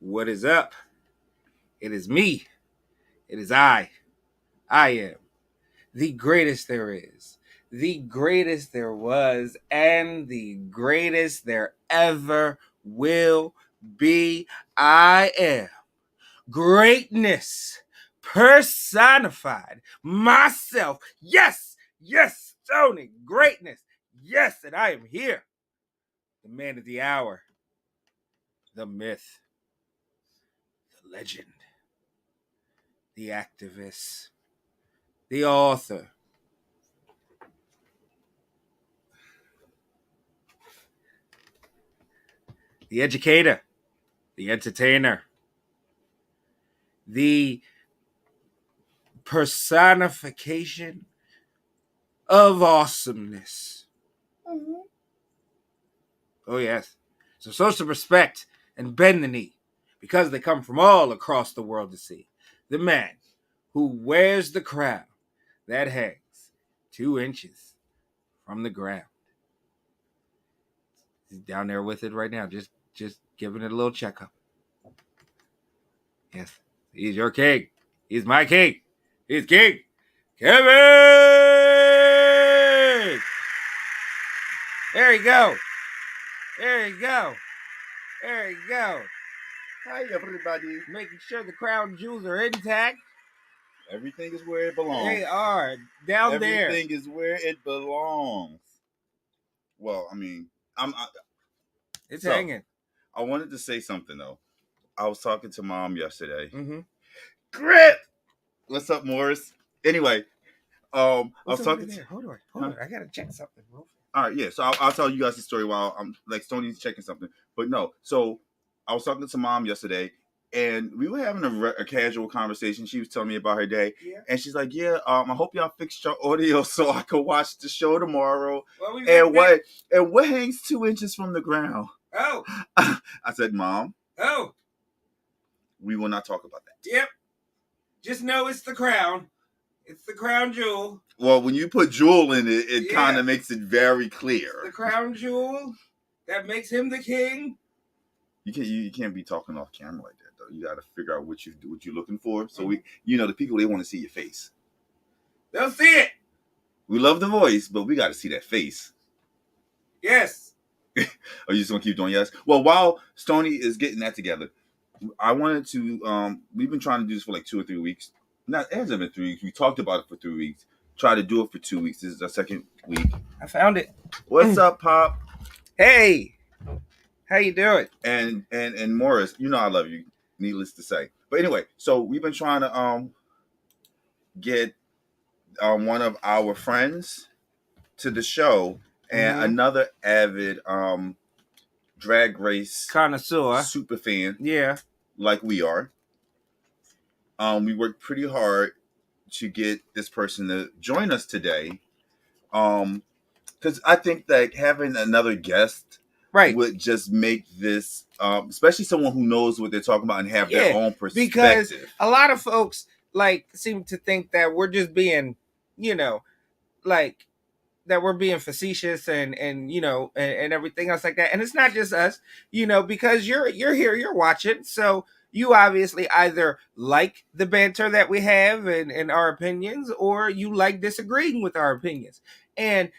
What is up? It is me. It is I. I am the greatest there is, the greatest there was, and the greatest there ever will be. I am greatness personified. Myself. Yes, yes, Stoney. Greatness. Yes, and I am here. The man of the hour. The myth. The legend. The activist. The author. The educator. The entertainer. The personification of awesomeness. Mm-hmm. Oh, yes. So show some respect and bend the knee because they come from all across the world to see. The man who wears the crown that hangs 2 inches from the ground. He's down there with it right now, just giving it a little checkup. Yes, he's your king. He's my king. He's King Kevyn! There you go. There you go. There you go. Hi, everybody. Making sure the crown jewels are intact. Everything is where it belongs. They are down there. Everything is where it belongs. Well, I mean, It's hanging. I wanted to say something though. I was talking to Mom yesterday. Mm-hmm. Grit. What's up, Morris? Anyway, I was talking. There? Hold on. I gotta check something. All right, yeah. So I'll tell you guys the story while I'm like Stoney's checking something. But no, so I was talking to Mom yesterday, and we were having a casual conversation. She was telling me about her day, and she's like, "Yeah, I hope y'all fixed your audio so I could watch the show tomorrow." Well, and what hangs 2 inches from the ground? Oh, I said, "Mom, oh, we will not talk about that." Yep, just know it's the crown. It's the crown jewel. Well, when you put jewel in it, it kind of makes it very clear. It's the crown jewel that makes him the king. You can't be talking off camera like that though. You got to figure out what you're looking for. So the people, they want to see your face. They'll see it. We love the voice, but we got to see that face. Yes. Are you just gonna keep doing yes? Well, while Stoney is getting that together, I wanted to. We've been trying to do this for like 2 or 3 weeks. Not, it hasn't been 3 weeks. We talked about it for 3 weeks. Try to do it for 2 weeks. This is our second week. I found it. What's up, Pop? Hey, how you doing? And Morris, you know I love you. Needless to say. But anyway, so we've been trying to get one of our friends to the show and another avid drag race connoisseur, super fan. Yeah, like we are. We worked pretty hard to get this person to join us today. Because I think that having another guest would just make this, especially someone who knows what they're talking about and have their own perspective. Because a lot of folks seem to think that we're just being, that we're being facetious and everything else like that. And it's not just us, because you're here, you're watching, so you obviously either like the banter that we have and our opinions, or you like disagreeing with our opinions. And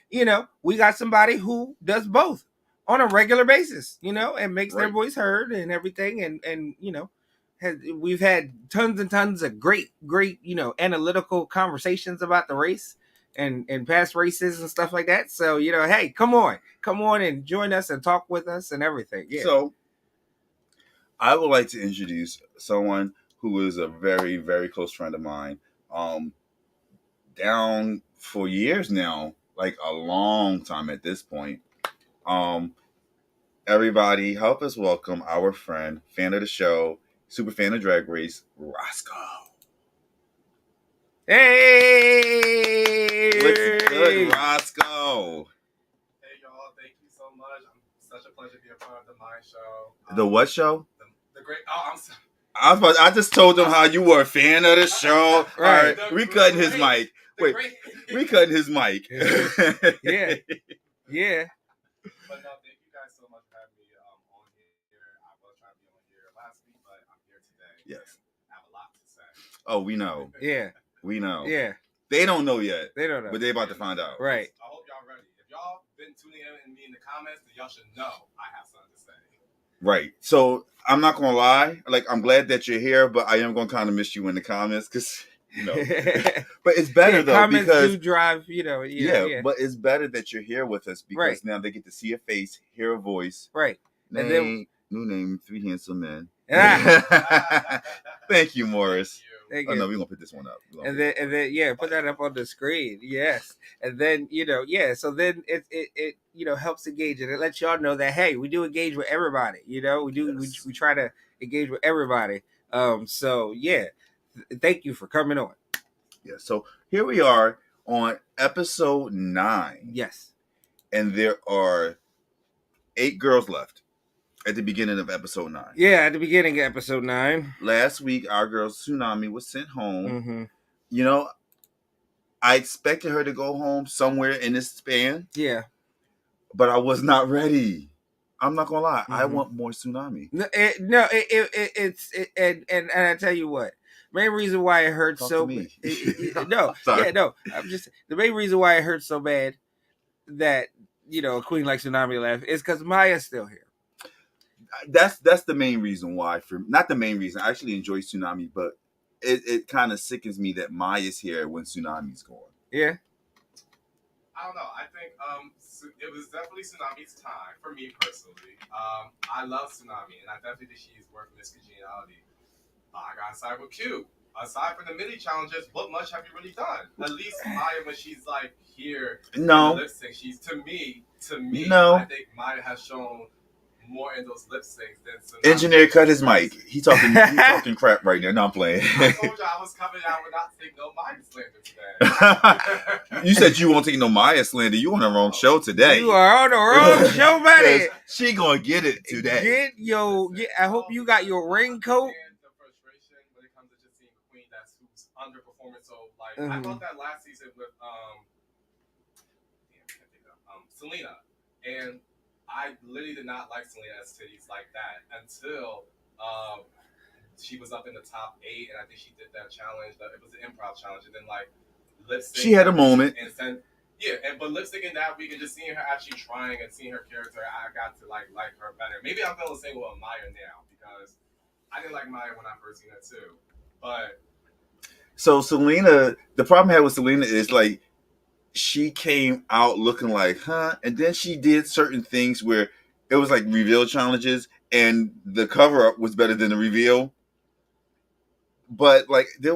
we got somebody who does both on a regular basis, and makes their voice heard and everything. And we've had tons and tons of great analytical conversations about the race and past races and stuff like that. So hey, come on and join us and talk with us and everything. Yeah. So I would like to introduce someone who is a very, very close friend of mine. Down for years now, like a long time at this point. Everybody, help us welcome our friend, fan of the show, super fan of Drag Race, Roscoe. Hey! What's good, Roscoe? Hey, y'all. Thank you so much. Such a pleasure to be a part of the Mind Show. The what show? The great. Oh, I'm sorry. I just told them how you were a fan of the show. Right. All right, we cutting his mic. Wait, we cutting his mic. Yeah. Yeah. But no, thank you guys so much for having me on here. I was trying to be on here last week, but Yes. I have a lot to say. Oh, we know. Yeah. We know. Yeah. They don't know yet. They don't know. But they're about to find out. Right. I hope y'all ready. If y'all been tuning in me in the comments, then y'all should know I have something to say. Right. So I'm not gonna lie. Like, I'm glad that you're here, but I am gonna kind of miss you in the comments because But it's better though comments because do drive. Yeah. But it's better that you're here with us because Right. now they get to see a face, hear a voice. Right. Name, And then new name, 3 handsome men. Ah. Thank you, Morris. Thank Oh you. no, we're gonna put this one up. And then put that up on the screen. Yes. And then so then it helps engage and it lets y'all know that hey, we do engage with everybody. We try to engage with everybody. So yeah, thank you for coming on. Yeah. So here we are on episode 9. Yes. And there are 8 girls left at the beginning of episode 9. Yeah, at the beginning of episode 9. Last week, our girl Tsunami was sent home. Mm-hmm. I expected her to go home somewhere in this span. Yeah. But I was not ready. I'm not gonna lie. Mm-hmm. I want more Tsunami. And I tell you what, main reason why it hurt Talk so to me. the main reason why it hurt so bad that a queen like Tsunami left is because Maya's still here. That's the main reason why. Not the main reason. I actually enjoy Tsunami, but it kind of sickens me that Maya's here when Tsunami's gone. Yeah. I don't know. I think it was definitely Tsunami's time for me personally. I love Tsunami, and I definitely think she's worth Miss Congeniality. I got to side with Q. Aside from the mini challenges, what much have you really done? At least Maya, when she's like here, no, in the lip sync, she's to me, no. I think Maya has shown more in those lip syncs than Tsunami. Engineer cut his mic. He's talking crap right now. No, I'm playing. I told you I was coming out with not taking no Maya slander today. You said you won't take no Maya slander. You on the wrong show today. You are on the wrong show, buddy. She gonna get it today. I hope you got your raincoat. The frustration when it comes to just seeing a queen who's underperforming. So like I thought that last season with Selena, and I literally did not like Selena's titties like that until she was up in the top 8, and I think she did that challenge. It was an improv challenge, and then like lip sync. She had a moment. But lip syncing that week and just seeing her actually trying and seeing her character, I got to like her better. Maybe I'm feeling the same with Maya now because I didn't like Maya when I first seen her too. But so Selena, the problem I had with Selena is like she came out looking like, and then she did certain things where it was like reveal challenges and the cover up was better than the reveal. But like I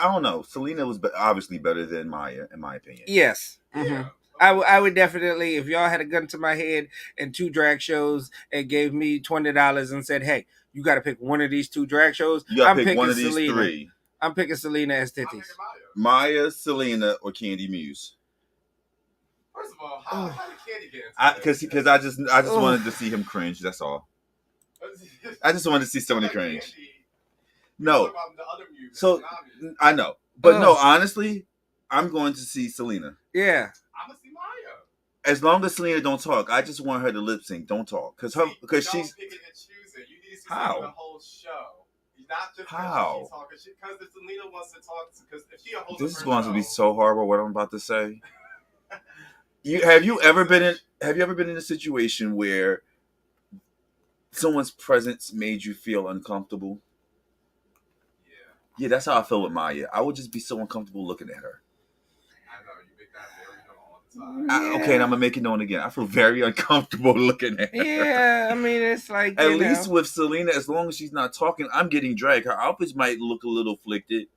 don't know. Selena was obviously better than Maya, in my opinion. Yes. Mm-hmm. yeah. I would definitely, if y'all had a gun to my head and 2 drag shows and gave me $20 and said, hey, you got to pick one of these 2 drag shows. I'm picking one of these Selena. 3. I'm picking Selena as titties. Maya, Selena, or Candy Muse. First of all, how did Candy get into it? Because I just wanted to see him cringe. That's all. I just wanted to see Stoney cringe. Candy, no. The other Muse, so I know, but no. Honestly, I'm going to see Selena. Yeah. I'm gonna see Maya. As long as Selena don't talk, I just want her to lip sync. Don't talk, because she's picking and choosing. You need to see how the whole show. Not just how because if Selena wants to talk, because if she holds this is going to be so horrible. What I'm about to say. Have you ever been in a situation where someone's presence made you feel uncomfortable? Yeah, that's how I feel with Maya. I would just be so uncomfortable looking at her. I know, you make that very known all the time. Okay, and I'm going to make it known again. I feel very uncomfortable looking at her. Yeah, I mean, it's like, at least with Selena, as long as she's not talking, I'm getting dragged. Her outfits might look a little flicked. You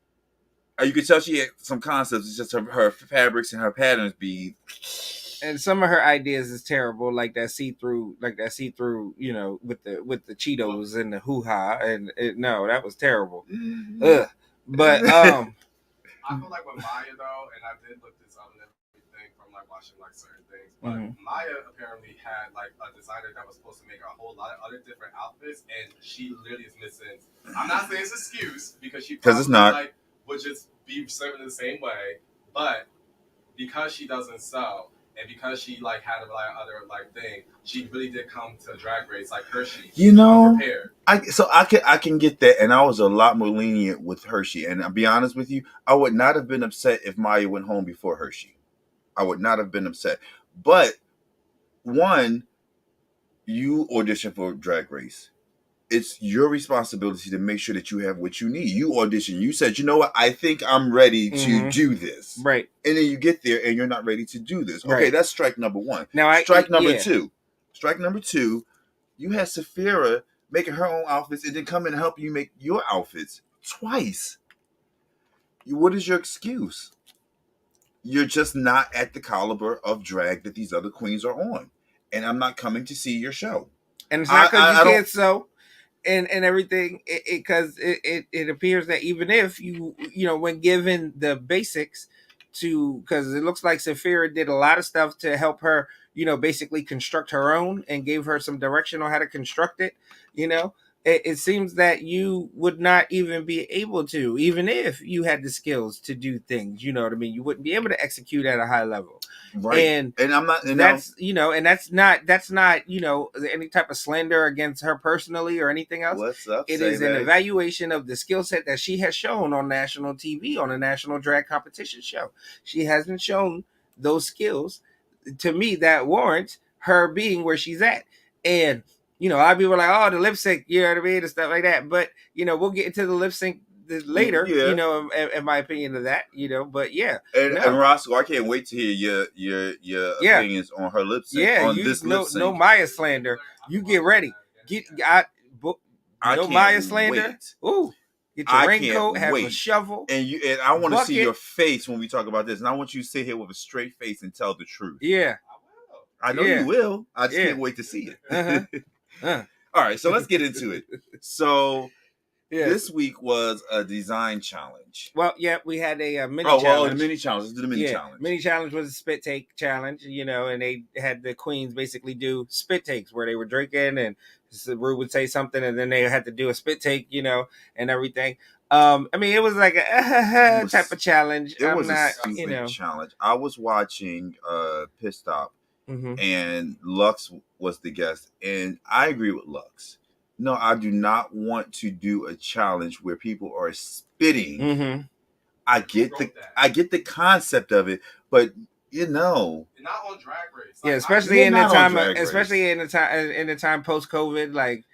can tell she had some concepts. It's just her fabrics and her patterns be... And some of her ideas is terrible, like that see-through, with the Cheetos and the hoo-ha, and no, that was terrible. Ugh. But I feel like with Maya though, and I did look this up and everything from like watching like certain things, but Maya apparently had like a designer that was supposed to make a whole lot of other different outfits, and she literally is missing. I'm not saying it's an excuse because it's not would just be serving the same way, but because she doesn't sew. And because she like had a like other like thing, she really did come to Drag Race like Hershey. You know, prepared. I can get that, and I was a lot more lenient with Hershey. And I'll be honest with you, I would not have been upset if Maya went home before Hershey. I would not have been upset. But one, you audition for Drag Race. It's your responsibility to make sure that you have what you need. You audition. You said, you know what? I think I'm ready to do this. Right. And then you get there and you're not ready to do this. Okay, Right. that's strike number one. Now, strike number two. Strike number two, you had Saphira making her own outfits and then come in and help you make your outfits twice. What is your excuse? You're just not at the caliber of drag that these other queens are on. And I'm not coming to see your show. And it's not because you can't sew and everything, because it appears that even if you know, when given the basics to, because it looks like Saphira did a lot of stuff to help her, you know, basically construct her own and gave her some direction on how to construct it, you know. It seems that you would not even be able to, even if you had the skills to do things, you know what I mean? You wouldn't be able to execute at a high level. Right. And I'm not, and that's, you know, and that's not, you know, any type of slander against her personally or anything else. What's up? It is an evaluation of the skill set that she has shown on national TV, on a national drag competition show. She hasn't shown those skills to me that warrant her being where she's at. And you know, a lot of people are like, oh, the lip sync, you know what I mean, and stuff like that. But, you know, we'll get into the lip sync later, you know, in my opinion of that, you know, but yeah. And Roscoe, I can't wait to hear your opinions on her lip sync. Yeah, on you this lip sync. No Maya slander. You get ready. No Maya slander. Ooh. Get your raincoat, have a shovel. And I want to see your face when we talk about this. And I want you to sit here with a straight face and tell the truth. Yeah. I know you will. I just can't wait to see it. All right, so let's get into it. So this week was a design challenge. Well, yeah, we had a mini challenge. The mini challenge. Let's do the mini challenge. Mini challenge was a spit take challenge, you know, and they had the queens basically do spit takes where they were drinking and Rue would say something and then they had to do a spit take, you know, and everything. I mean, it was like a type of challenge. It was a stupid challenge. I was watching Pit Stop. Mm-hmm. And Lux was the guest, and I agree with Lux. No, I do not want to do a challenge where people are spitting. Mm-hmm. I get the concept of it, but you know, you're not on Drag Race. Like, especially in the time post COVID. Like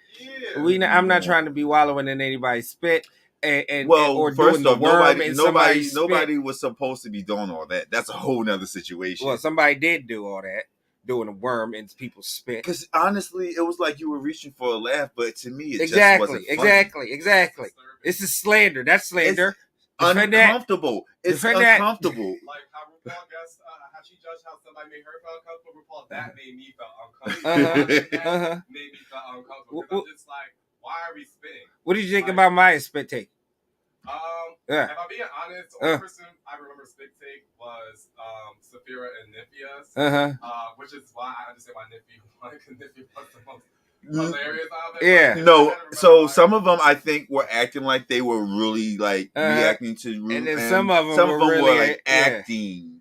I'm not trying to be wallowing in anybody's spit. Or first off, nobody was supposed to be doing all that. That's a whole nother situation. Well, somebody did do all that, doing a worm in people's spit. Because honestly, it was like you were reaching for a laugh, but to me, it just wasn't funny. Exactly. It's a slander. That's slander. It's uncomfortable. It's uncomfortable. Like how Rupaul guessed, how she judged how somebody made her feel uncomfortable. Rupaul, that made me feel uncomfortable. Made me feel uncomfortable. I'm just like, why are we spitting? What did you think about Maya's spit take? If I'm being honest, the only person I remember spit take was Saphira and Nymphia's. Which is why I understand why Nymphy won, because Nymphy was the most hilarious out of it. Yeah. No, so some of them I think were acting like they were really like reacting to Rue, and then some of them were really like acting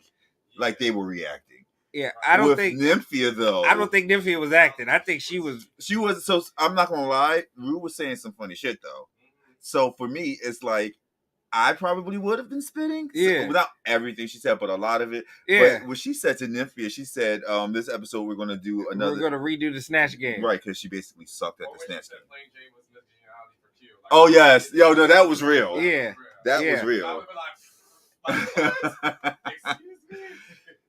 like they were reacting. Yeah, I don't think Nymphia though. I don't think Nymphia was acting. I think she was. So I'm not gonna lie. Rue was saying some funny shit though. So for me, it's like I probably would have been spitting. Yeah. Without everything she said, but a lot of it. Yeah. But what she said to Nymphia, she said, this episode we're gonna do another. We're gonna redo the snatch game. Right, because she basically sucked at the snatch game. Oh yes. Yo, no, that was real. Yeah. That was real. Excuse me.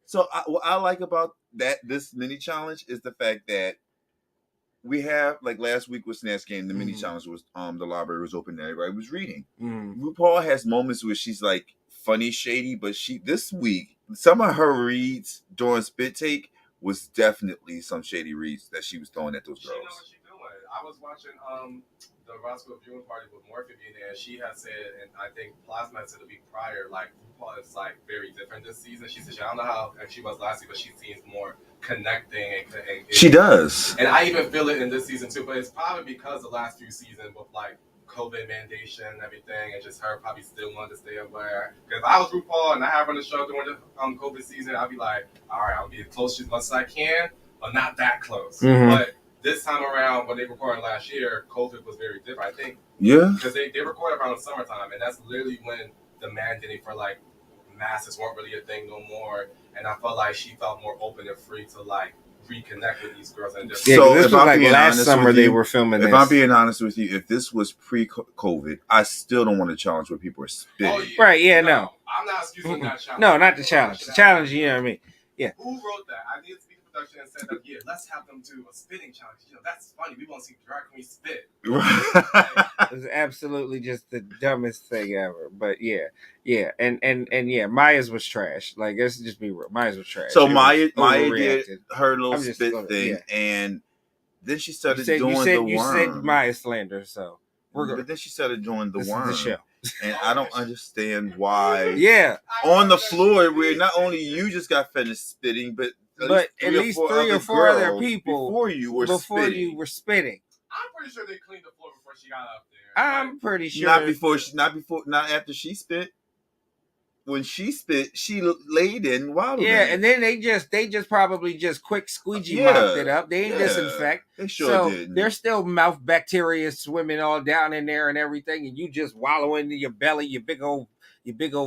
So what I like about this mini challenge is the fact that we have, like last week with Snatch Game, the mini challenge was the library was open and everybody was reading. Rupaul has moments where she's like funny, shady, but this week some of her reads during Spit Take was definitely some shady reads that she was throwing at those girls. She know what she's doing. I was watching the Roscoe viewing party with Morphe being there, and she had said, and I think Plasma said the week prior, like RuPaul is like very different this season. She said, I don't know how she was last week, but she seems more connecting and she does. And I even feel it in this season too, but it's probably because the last few seasons with like COVID mandation and everything, and just her probably still wanted to stay aware. Because if I was RuPaul and I had run the show during the COVID season, I'd be like, all right, I'll be as close as much as I can, but not that close. Mhm. But this time around, when they recorded last year, COVID was very different. I think because they recorded around the summertime, and that's literally when the mandating for like masks weren't really a thing no more. And I felt like she felt more open and free to like reconnect with these girls. And Yeah, So this if was I'm like being last honest summer with they you, were filming If this. I'm being honest with you, if this was pre-COVID, I still don't want to challenge where people are spitting. Oh, yeah. Right, yeah, no. I'm not excusing that challenge. No, not the challenge. The challenge, you know what I mean? Yeah. Who wrote that? I need to speak to production and said that, yeah, let's have them do a spitting challenge. You know, that's funny. We want to see drag queens spit. It was absolutely just the dumbest thing ever. But yeah. And yeah, Maya's was trash. Like, let's just be real. Maya's was trash. So It Maya was overreacted. did her little I'm just spit gonna- thing, yeah. and then she started You doing said the worm. Maya slander, so we're But good. then she started doing the This worm, is the show. and I don't understand why. Yeah, On the floor, where not only you just got finished spitting, but at least three or four other people before you were spitting. I'm pretty sure they cleaned the floor before she got up there. I'm pretty sure not after she spit. When she spit, she laid in water. Yeah, and then they just probably just quick squeegee mopped it up. They ain't disinfect. They sure So did. there's still mouth bacteria swimming all down in there and everything, and you just wallow into your belly, your big old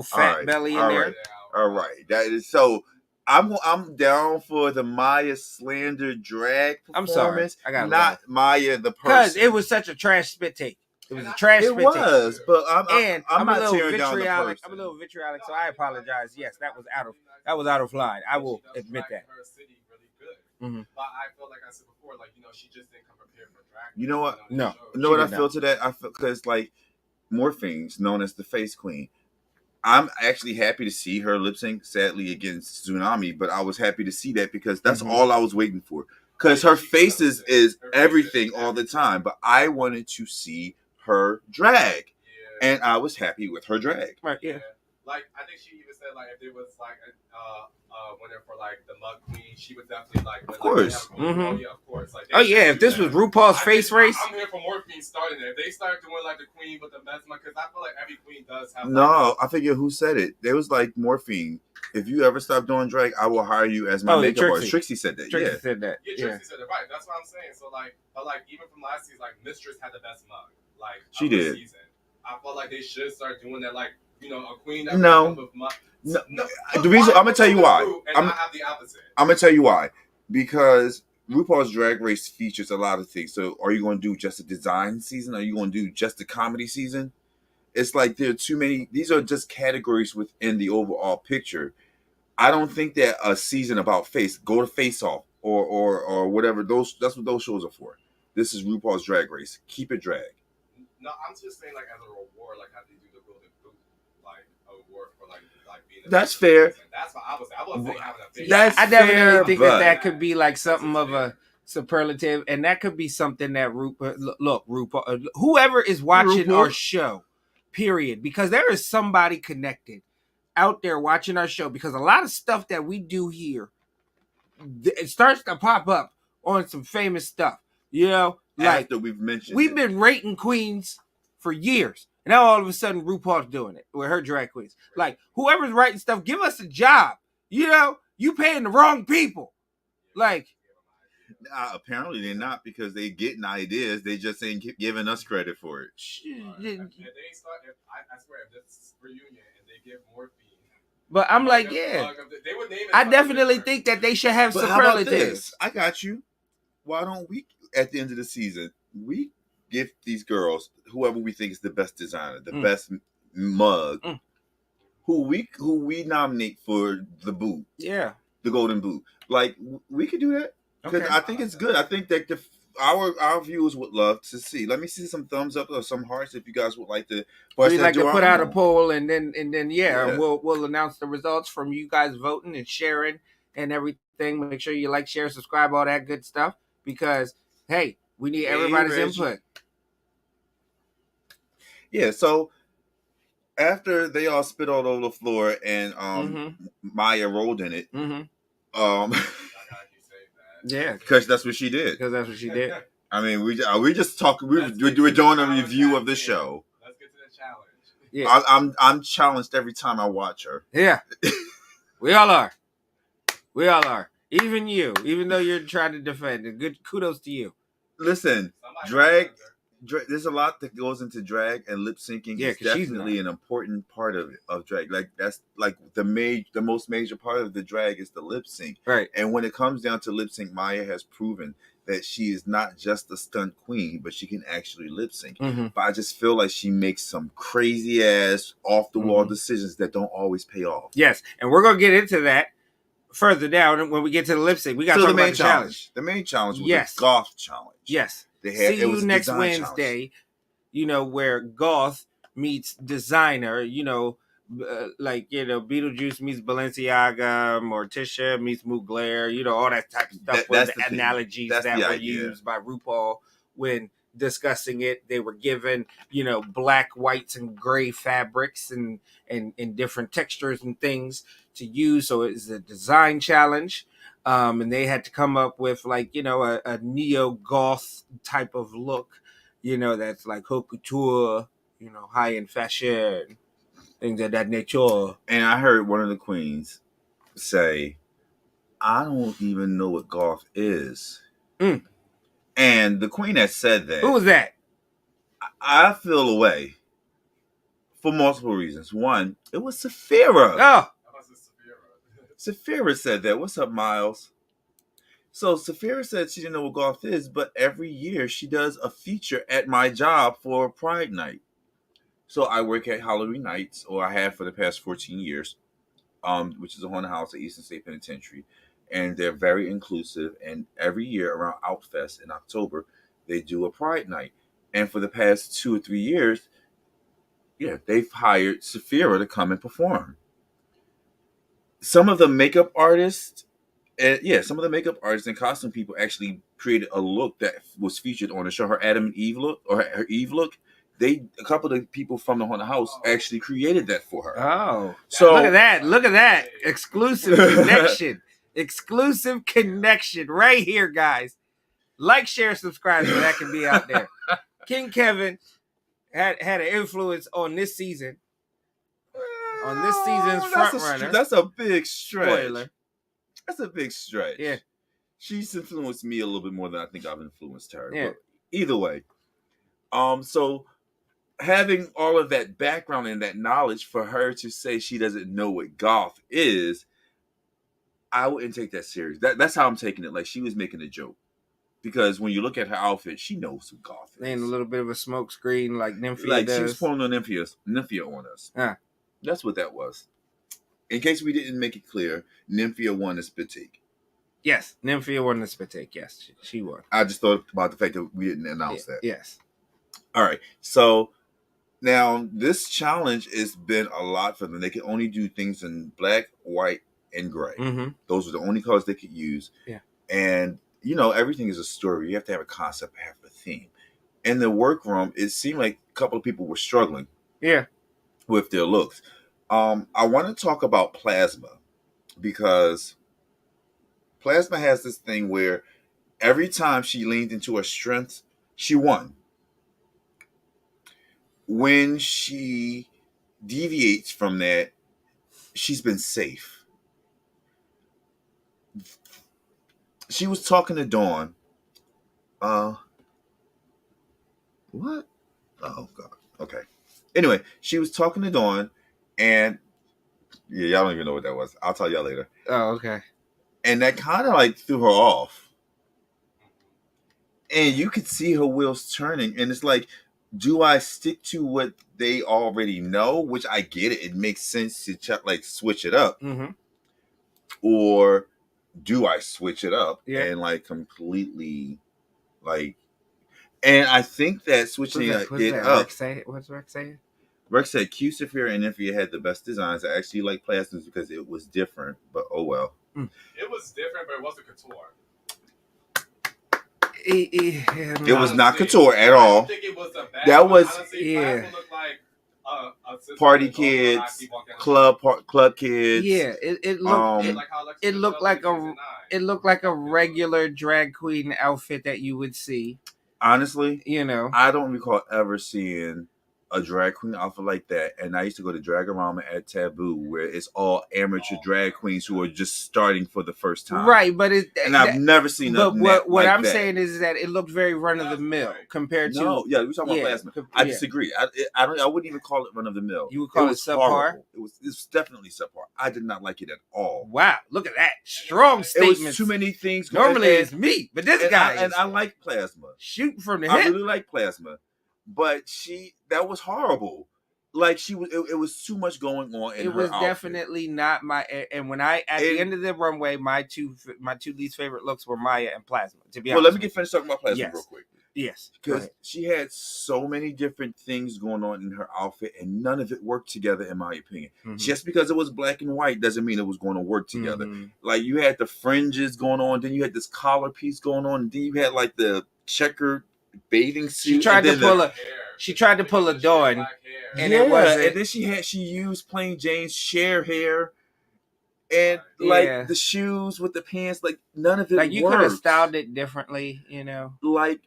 fat belly in there. All right. That is so. I'm down for the Maya slander drag performance. I'm sorry, I got not Maya the person, because it was such a trash spit take. It was a trash spit take. It was, but I'm a not little tearing down the vitriolic. person. I'm a little vitriolic, so I apologize. Yes, that was out of line. I will admit that. Her city really good. Mm-hmm. But I feel like I said before, like, you know, she just didn't come prepared for drag. You know what? No. You know what I feel to that? I feel because like Morphine's known as the face queen. I'm actually happy to see her lip sync, sadly, against Tsunami, but I was happy to see that because that's all I was waiting for. Because her face is everything all the time, but I wanted to see her drag, and I was happy with her drag. Right? Yeah. Like, I think she even said, like, if there was like a winner for like the mug queen, she would definitely like. Of course. Oh yeah, of course. Like, if this was RuPaul's face race. I'm here for Morphine starting it. If they start doing like the queen with the mesma, because I feel like every queen does have. No, I forget who said it. There was like Morphine. If you ever stop doing drag, I will hire you as my makeup artist. Trixie said that. Trixie said that. Yeah, Trixie said it. Right. That's what I'm saying. So like, but like even from last season, like Mistress had the best mug. Like she did. Season. I felt like they should start doing that. Like, you know, a queen that with mug. No, the reason I'm gonna tell you why. I'm gonna have the opposite. I'm gonna tell you why. Because RuPaul's Drag Race features a lot of things. So, are you gonna do just a design season? Are you gonna do just a comedy season? It's like there are too many. These are just categories within the overall picture. I don't think that a season about go to Face Off or whatever. That's what those shows are for. This is RuPaul's Drag Race. Keep it drag. No, I'm just saying like as a reward, like how they do the Golden Boot, like award for like being. That's fair. That's what I was having a face. I definitely think that could be like something of a superlative, and that could be something that RuPaul, whoever is watching our show, period, because there is somebody connected out there watching our show, because a lot of stuff that we do here, it starts to pop up on some famous stuff, you know, like after we've been rating queens for years, and now all of a sudden RuPaul's doing it with her drag queens. Like, whoever's writing stuff, give us a job. You know, you paying the wrong people. Like, apparently they're not, because they getting ideas. They just ain't giving us credit for it. If they start, I swear, if this reunion and they give Morphine. But I'm like, yeah, I definitely think that they should have superlatives. I got you. Why don't we, at the end of the season, we give these girls, whoever we think is the best designer, the best mug, who we nominate for the boot, the golden boot. Like, we could do that, because I think it's good. I think that our viewers would love to see. Let me see some thumbs up or some hearts if you guys would like to. We'd like to put out a poll, and then we'll announce the results from you guys voting and sharing and everything. Make sure you like, share, subscribe, all that good stuff, because hey, we need everybody's input. Yeah. So after they all spit all over the floor and Maya rolled in it, yeah, because that's what she did. I mean, we just talking. We're doing a review of the show. Let's get to the challenge. Yeah, I'm challenged every time I watch her. yeah. We all are. We all are. Even you. Even though you're trying to defend it. Good kudos to you. Listen, drag. There's a lot that goes into drag, and lip syncing is definitely an important part of drag. Like that's like the most major part of the drag is the lip sync. Right. And when it comes down to lip sync, Maya has proven that she is not just a stunt queen, but she can actually lip sync. Mm-hmm. But I just feel like she makes some crazy ass off the wall decisions that don't always pay off. Yes, and we're gonna get into that further down when we get to the lip sync. We got to talk about the challenge. The main challenge was the goth challenge. Yes. They See you next Wednesday. Challenge. Where goth meets designer. Beetlejuice meets Balenciaga, Morticia meets Mugler. All that type of stuff. That's the analogies that were used by Rupaul when discussing it. They were given, black, whites, and gray fabrics and different textures and things to use. So it's a design challenge. And they had to come up with a neo-goth type of look, that's like haute couture, high-end fashion, things of that nature. And I heard one of the queens say, I don't even know what goth is. Mm. And the queen that said that. Who was that? I feel away for multiple reasons. One, it was Saphira. Oh. Saphira said that. What's up, Miles? So Saphira said she didn't know what goth is, but every year she does a feature at my job for Pride Night. So I work at Halloween Nights, or I have for the past 14 years, which is a haunted house at Eastern State Penitentiary. And they're very inclusive. And every year around Outfest in October, they do a Pride Night. And for the past 2 or 3 years, they've hired Saphira to come and perform. Some of the makeup artists and and costume people actually created a look that was featured on the show. Her Adam and Eve look, or her Eve look. A couple of the people from the haunted house actually created that for her. Oh, so look at that exclusive connection, exclusive connection right here, guys. Like, share, subscribe, so that can be out there. King Kevyn had an influence on this season. On this season's frontrunner. That's a big stretch. Spoiler. That's a big stretch. Yeah. She's influenced me a little bit more than I think I've influenced her. Yeah. But either way. So having all of that background and that knowledge for her to say she doesn't know what goth is, I wouldn't take that serious. That's how I'm taking it. Like, she was making a joke. Because when you look at her outfit, she knows what goth is. And a little bit of a smoke screen like Nymphia like does. She was pulling on Nymphia on us. That's what that was. In case we didn't make it clear, Nymphia won the spit take. Yes, Nymphia won the spit take. Yes, she won. I just thought about the fact that we didn't announce that. Yes. All right. So now this challenge has been a lot for them. They can only do things in black, white, and gray. Mm-hmm. Those are the only colors they could use. Yeah. And, everything is a story. You have to have a concept, have a theme. In the workroom, it seemed like a couple of people were struggling. Yeah. With their looks. I want to talk about Plasma because Plasma has this thing where every time she leaned into her strength, she won. When she deviates from that, she's been safe. She was talking to Dawn. What? Oh, God. Okay. Anyway, she was talking to Dawn, and y'all don't even know what that was. I'll tell y'all later. Oh, okay. And that kind of threw her off. And you could see her wheels turning, and it's like, do I stick to what they already know? Which I get it. It makes sense to switch it up. Mm-hmm. Or do I switch it up and completely and I think that switching it up. What's Rex saying? Rex said Q, Saphira, and Nymphia had the best designs. I actually like Plasmas because it was different, but oh well. It was different, but it wasn't couture. It was not couture at all. I don't think it was a bad that was honestly, Plasma looked like a party kids, club kids. Yeah, it looked like a regular drag queen outfit that you would see. honestly, You know, I don't recall ever seeing a drag queen outfit like that. And I used to go to Dragorama at Taboo, where it's all amateur drag queens who are just starting for the first time. right? But And I've never seen but nothing what like I'm that. saying is that it looked very run of the mill compared No, to yeah, we're talking about Plasma. I yeah. disagree. I wouldn't even call it run of the mill. You would call it was subpar? horrible. It was definitely subpar. I did not like it at all. Wow, look at that strong statement. It was too many things. Normally it's me, but this guy and I like Plasma. Shooting from the hip. I really like Plasma, but that was horrible. Like she was, it was too much going on in her was outfit. Definitely not my. And when at the end of the runway, my two least favorite looks were Maya and Plasma. To be honest, let me get finished talking about Plasma real quick. Yes, because she had so many different things going on in her outfit, and none of it worked together, in my opinion. Mm-hmm. Just because it was black and white doesn't mean it was going to work together. Mm-hmm. Like you had the fringes going on, then you had this collar piece going on, and then you had like the checkered bathing suit. She tried to pull a Dawn, and it wasn't. And then she used plain Jane's share hair. And like the shoes with the pants, like none of it like you could have styled it differently, you know. Like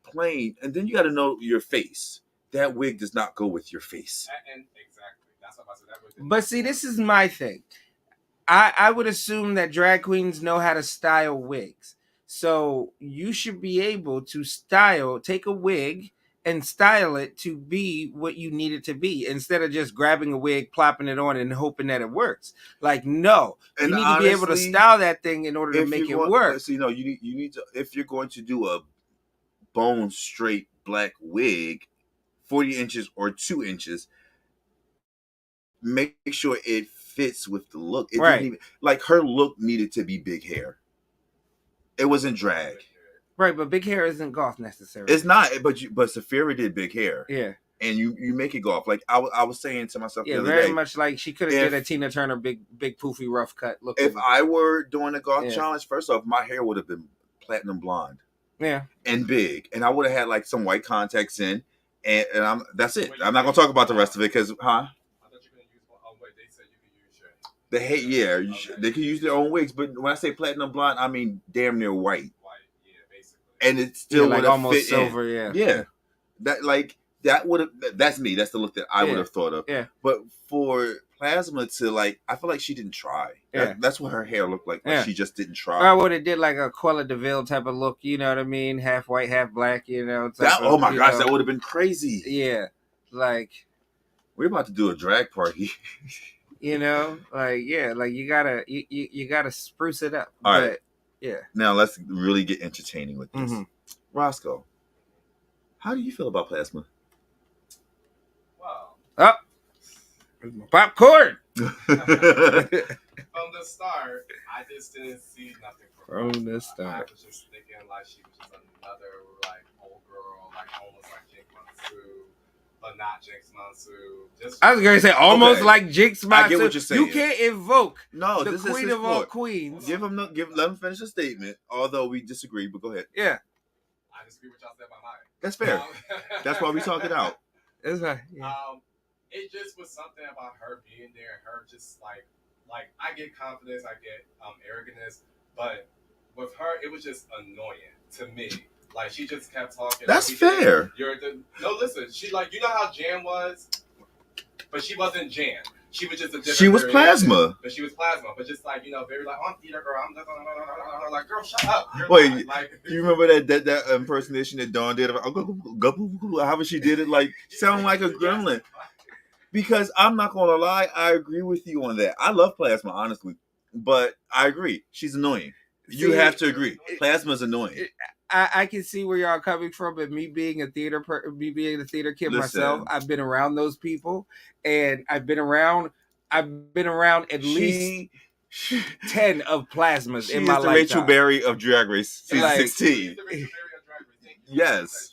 plain, and then you got to know your face. That wig does not go with your face. And exactly, that's what I said. But see, this is my thing. I would assume that drag queens know how to style wigs, so you should be able to take a wig and style it to be what you need it to be, instead of just grabbing a wig, plopping it on, and hoping that it works. Like, no, you need to be able to style that thing in order to make it work. So, you need to, if you're going to do a bone straight black wig, 40 inches or 2 inches, make sure it fits with the look. It didn't even, like her look needed to be big hair. It wasn't drag. Right, but big hair isn't goth necessarily. It's not, but Saphira did big hair. Yeah. And you make it goth. Like I was saying to myself the other day. Very much like she could have did a Tina Turner big poofy rough cut look. If I were doing a goth challenge, first off, my hair would have been platinum blonde. Yeah. And big. And I would have had like some white contacts in. And that's it. I'm not gonna talk about the rest of it because, I thought you could use they said you could use your they could use their own wigs, but when I say platinum blonde, I mean damn near white. And it's still like almost silver, Yeah. That would have. That's me. That's the look that I would have thought of. Yeah. But for Plasma to I feel like she didn't try. That's what her hair looked like. She just didn't try. Or I would have did like a Quella DeVille type of look. You know what I mean? Half white, half black. You know. Oh my gosh, that would have been crazy. Yeah. Like we're about to do a drag party. You know, like you gotta spruce it up. All right. Yeah. Now let's really get entertaining with this. Mm-hmm. Roscoe, how do you feel about Plasma? Wow. Popcorn. From the start, I just didn't see nothing from the start. I was just thinking like she was just another like old girl, like almost like Jinx Monsoon, but not Jinx Monsoon. I was gonna say almost like Jinx Monsoon. I get what you're saying. You can't invoke the queen of all queens. Let him finish the statement. Although we disagree, but go ahead. Yeah. I disagree with y'all said about mine. That's fair. That's why we talk it out. That's right. Yeah. It just was something about her being there, her just like I get confidence, I get arrogance, but with her it was just annoying to me. Like she just kept talking. That's fair. Listen, she you know how Jan was, but she wasn't Jan. She was just a different. She was Plasma. But she was Plasma. But just very I'm theater girl. I'm like girl, shut up. Wait, you remember that impersonation that Dawn did? How she did it? Like sound like a gremlin. Because I'm not gonna lie, I agree with you on that. I love Plasma, honestly, but I agree she's annoying. You have to agree, Plasma's annoying. I can see where y'all coming from, but me being a theater kid myself, I've been around those people, and I've been around at least 10 of Plasmas in my lifetime. She's the Rachel Berry of Drag Race season 16. Yes.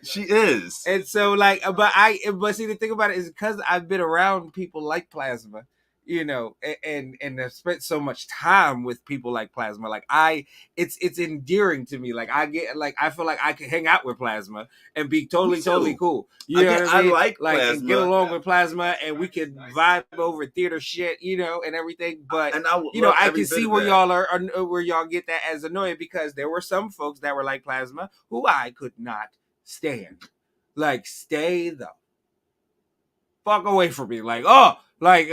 She is. And so but see the thing about it is because I've been around people like Plasma, you know, and I've spent so much time with people like Plasma. Like it's endearing to me. Like I feel like I could hang out with Plasma and be totally cool. You know what I I mean? like Like and get Plasma. along with Plasma, and we could vibe over theater shit, you know, and everything. But And I would you know, love I every can bit see of where that. y'all are where y'all get that as annoying, because there were some folks that were like Plasma who I could not stand. Like, stay the fuck away from me. Like, oh, like,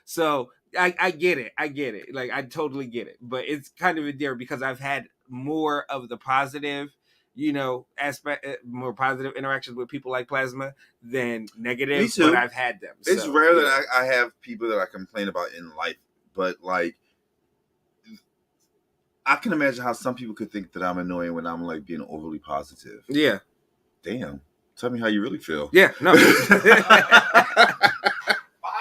so I get it. I get it. Like, I totally get it. But it's kind of endearing because I've had more of the positive, you know, aspect, more positive interactions with people like Plasma than negative. Me too. But I've had them. It's so, rare yeah. that I have people that I complain about in life, but like, I can imagine how some people could think that I'm annoying when I'm like being overly positive. Yeah. Damn. Tell me how you really feel. Yeah. No. But I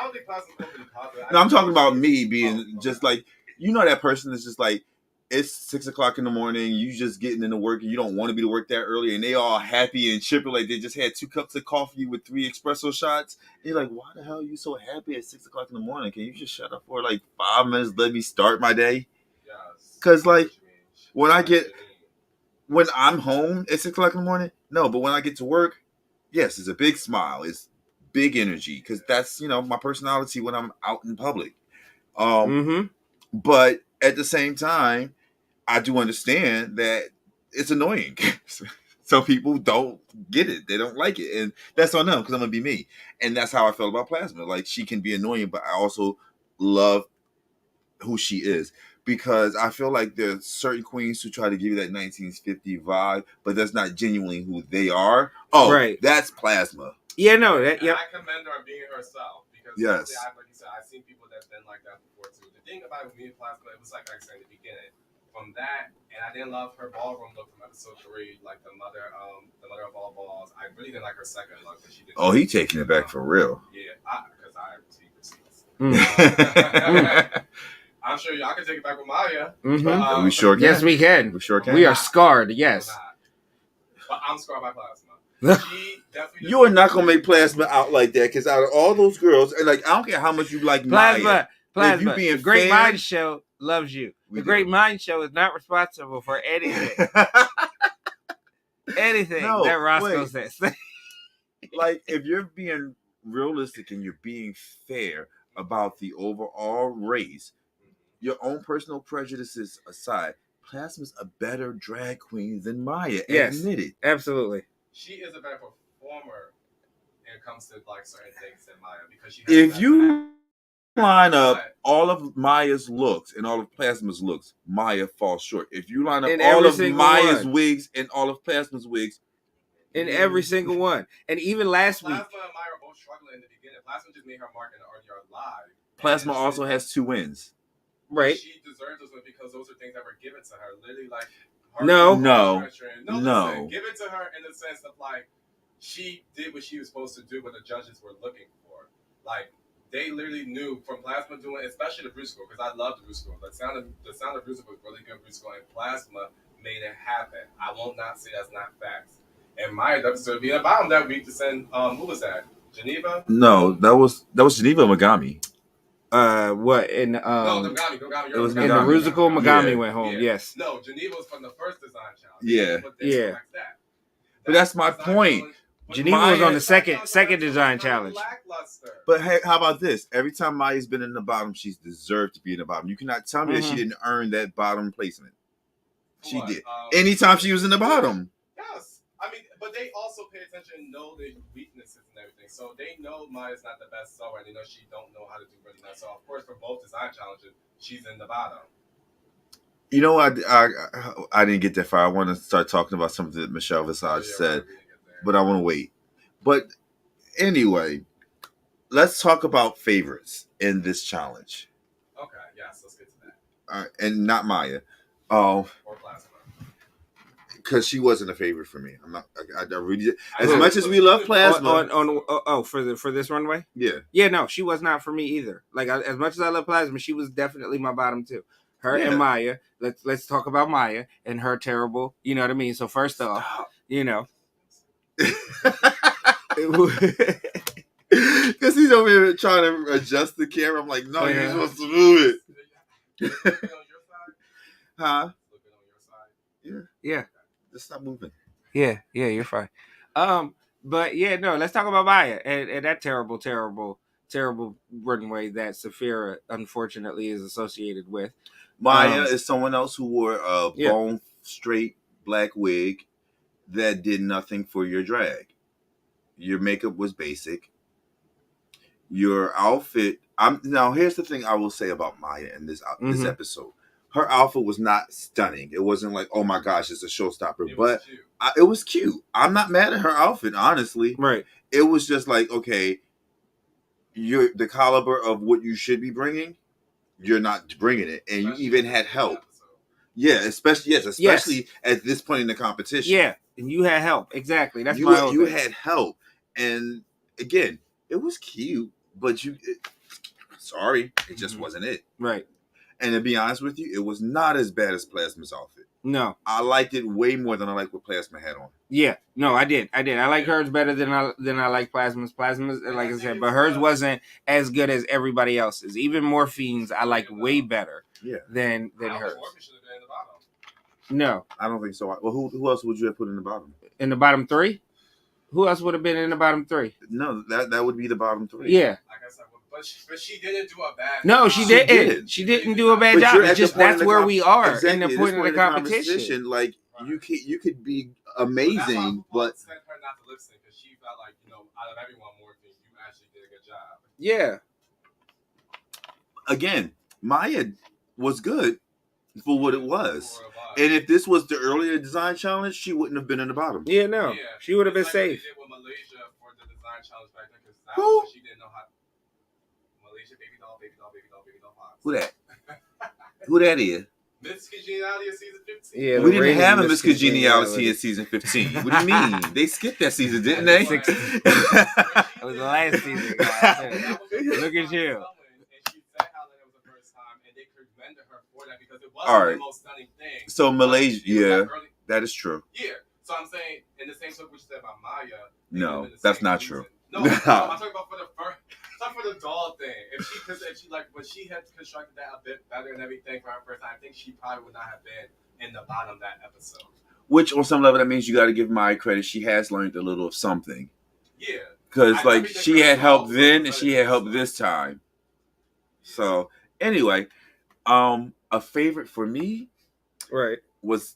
don't think Plasma's overly positive. No, I'm talking about me being just like, you know, that person that's just like, it's 6 o'clock in the morning, you just getting into work and you don't want to be to work that early, and they all happy and chipper like they just had 2 cups of coffee with 3 espresso shots. And you're like, why the hell are you so happy at 6 o'clock in the morning? Can you just shut up for like 5 minutes, let me start my day? Because like when I'm home at 6 o'clock in the morning, no, but when I get to work, yes, it's a big smile, it's big energy, because that's, you know, my personality when I'm out in public. But at the same time, I do understand that it's annoying. Some people don't get it. They don't like it. And that's on them, because I'm going to be me. And that's how I felt about Plasma. Like, she can be annoying, but I also love who she is. Because I feel like there's certain queens who try to give you that 1950 vibe, but that's not genuinely who they are. Oh, right. That's Plasma. Yeah, no. That, yeah. I commend her on being herself. Because yes. Like you said, I've seen people that's been like that before, too. The thing about me and Plasma, it was like I said in the beginning. From that, and I didn't love her ballroom look from episode 3, like the mother of all balls. I really didn't like her second look, because she did. Oh, he taking it back for real. Yeah, because I have receipts. I'm sure y'all can take it back with Maya. We sure can. Yes, we can. We sure can. We are scarred. Yes. But I'm scarred by Plasma. She definitely. You are not gonna make Plasma out like that, because out of all those girls, and like I don't care how much you like Maya, Plasma. You being the GreatMines Show loves you. The GreatMines Show is not responsible for anything. Anything that Roscoe says. Like, if you're being realistic and you're being fair about the overall race, your own personal prejudices aside, Plasma's a better drag queen than Maya. Yes, admit it. Absolutely. She is a better performer when it comes to like certain things than Maya, because she. If you line up all of Maya's looks and all of Plasma's looks, Maya falls short. If you line up all of Maya's wigs and all of Plasma's wigs, in every single one, and even last week, Plasma and Maya are both struggling in the beginning. Plasma just made her mark in the RDR live. Plasma also has 2 wins. Right. She deserves those wins because those are things that were given to her. Literally, like no. Listen, give it to her in the sense of like she did what she was supposed to do, what the judges were looking for. Like they literally knew from Plasma doing, especially the Bruce score, because I love the Bruce score. The sound of Bruce was really good. Bruce score, and Plasma made it happen. I will not say that's not facts. And Maya deserved to be in the bottom that week to send. Who was that? Geneva? No, that was Geneva Megami. What in no, Megami. It was in the musical. Megami went home. Yeah. Yes. No, Geneva was from the first design challenge. Yeah. But that's my point. Geneva was on the second design challenge. But hey, how about this? Every time Maya's been in the bottom, she's deserved to be in the bottom. You cannot tell me that she didn't earn that bottom placement. She did. Anytime she was in the bottom. Yes. I mean, but they also pay attention and know their weaknesses and everything. So they know Maya's not the best sewer, and they know she don't know how to do really nice. So of course, for both design challenges, she's in the bottom. You know, I didn't get that far. I want to start talking about something that Michelle Visage said, but I want to wait. But anyway, let's talk about favorites in this challenge. Okay, yes, let's get to that. And not Maya. Or Plasma. Because she wasn't a favorite for me. I'm not. I really. As much as we love Plasma, for this runway. Yeah. No, she was not for me either. Like as much as I love Plasma, she was definitely my bottom 2. Her and Maya. Let's talk about Maya and her terrible. You know what I mean. So first off, you know. Because he's over here trying to adjust the camera. I'm like, no, you're Yeah. supposed to move it. Looking on your side? Huh? Looking on your side? Yeah. Just stop moving. Yeah, you're fine. But yeah, no, let's talk about Maya and that terrible runway that Saphira unfortunately is associated with. Maya is someone else who wore a Yeah. bone straight black wig that did nothing for your drag. Your makeup was basic. Your outfit. Now here's the thing I will say about Maya in this Mhm. episode. Her outfit was not stunning. It wasn't like, oh my gosh, it's a showstopper. It But was cute. it was cute. I'm not mad at her outfit, honestly. Right. It was just like, okay, you're the caliber of what you should be bringing. You're not bringing it, and you Especially even in had this help. episode. Yeah, especially at this point in the competition. Yeah, and you had help. Exactly. That's you my whole you thing. had help, and again, it was cute, but sorry, it just Mhm. wasn't it. Right. And to be honest with you, it was not as bad as Plasma's outfit. No. I liked it way more than I liked what Plasma had on. Yeah. No, I did. I like hers better than I like Plasma's. Plasma's, like I said, but hers wasn't as good as everybody else's. Even Morphine's, I like way better. Yeah. Than I don't hers. think Morphin should have been in the bottom. No. I don't think so. Well, who else would you have put in the bottom? In the bottom 3? Who else would have been in the bottom 3? No, that would be the bottom 3. Yeah. Like I said, but she didn't do a bad No, job. she She didn't. didn't. She didn't do a bad But job. you're at It's the just point in that's the where we are Exactly. in the At point this of the competition. like Right. you could be That's why amazing, Rupaul but sent her not to lip sync because she felt like, out of everyone, Morphin, you actually did a good job. Yeah. again, Maya was good for what it was. For a vibe. And if this was the earlier design challenge, she wouldn't have been in the bottom. Yeah, no. Yeah. She would have been It's like what safe. they did with Malaysia for the design challenge back then, because that Who? was when she didn't know how. Malaysia, baby doll Fox. Who that? Who that is? Miss Congeniality of season 15. Yeah, We didn't Reigning have a Miss Miss Congeniality Congeniality. in season 15. What do you mean? They skipped that season, didn't they? That was the last season, guys. Look at you. And she said how that was the first time, and they commended her for that because it wasn't All right. the most stunning thing. So Malaysia, It was yeah, like early- that is true. Yeah. So I'm saying, in the same token, what you said about Maya. No, in the that's same not season. true. No, I'm talking about for the first. Talk for the doll thing. If she like when she had constructed that a bit better and everything for her first time, I think she probably would not have been in the bottom of that episode. Which, on some level, that means you got to give Maya credit. She has learned a little of something. Yeah. Because, I like, think she had her help doll then and was she better had help than this time. So, anyway, a favorite for me Right. was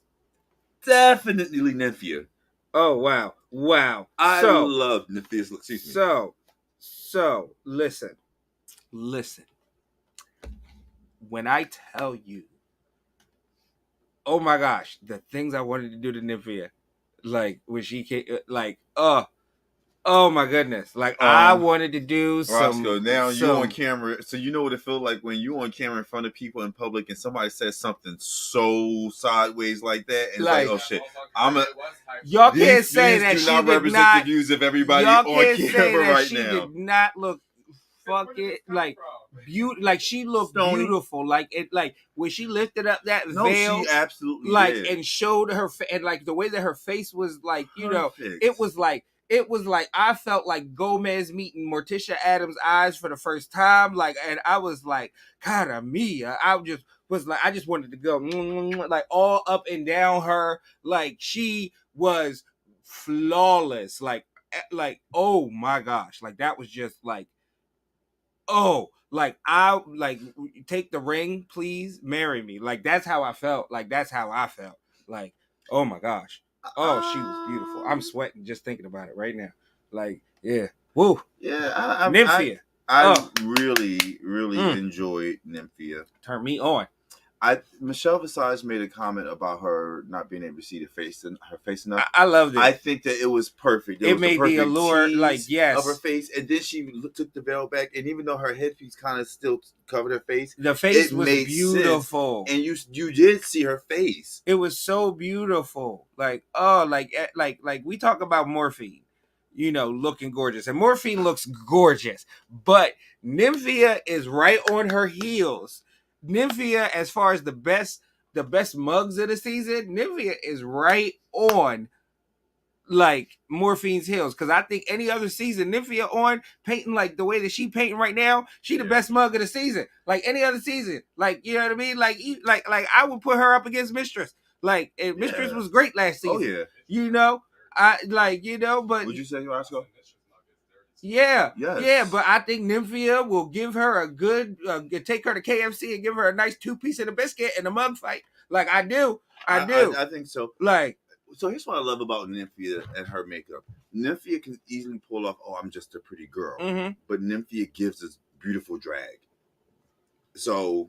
definitely Nymphia. Oh, wow. I love Nymphia's look. Excuse me. So, listen. When I tell you, oh my gosh, the things I wanted to do to Nymphia, like when she came, like, oh my goodness, like I wanted to do Roscoe, now you some- on camera, so you know what it feels like when you on camera in front of people in public and somebody says something so sideways like that, and Like- it's like, oh shit, I'm a. Y'all can't say that do she not did represent not. the views of everybody Y'all on can't say camera that right she now. did not look fucking like like she looked Stoney. beautiful, like it, like when she lifted up that No, veil, she absolutely like did. and showed her and like the way that her face was, like, you know, Perfect. it was like I felt like Gomez meeting Morticia Adams' eyes for the first time, like, and I was like, cara mia, I just was like, I just wanted to go like all up and down her, like she was flawless, like oh my gosh, like that was just like, oh, like I like take the ring, please marry me, like that's how I felt, like oh my gosh. Oh, she was beautiful. I'm sweating just thinking about it right now. Like, yeah. Woo. Yeah, Nymphia. I really enjoyed Nymphia. Turn me on. Michelle Visage made a comment about her not being able to see her face enough. I loved it. I think that it was perfect. It was made the perfect allure, tease like, yes. of her face, and then she took the veil back, and even though her headpiece kind of still covered her face, The face it was made beautiful. and you did see her face. It was so beautiful. Like, oh, like we talk about Morphine, you know, looking gorgeous. And Morphine looks gorgeous. But Nymphia is right on her heels. Nymphia, as far as the best mugs of the season, Nymphia is right on like Morphine's Hills, because I think any other season, Nymphia on painting like the way that she painting right now, she the best mug of the season. Like any other season, like you know what I mean. Like I would put her up against Mistress. Like Mistress was great last season. Oh yeah. You know, I like but would you say Roscoe? Yeah, yes. Yeah, but I think Nymphia will give her a good take her to KFC and give her a nice 2-piece and a biscuit in a mug fight. Like I do. I think so. Like, so here's what I love about Nymphia and her makeup. Nymphia can easily pull off, "Oh, I'm just a pretty girl," but Nymphia gives us beautiful drag. So,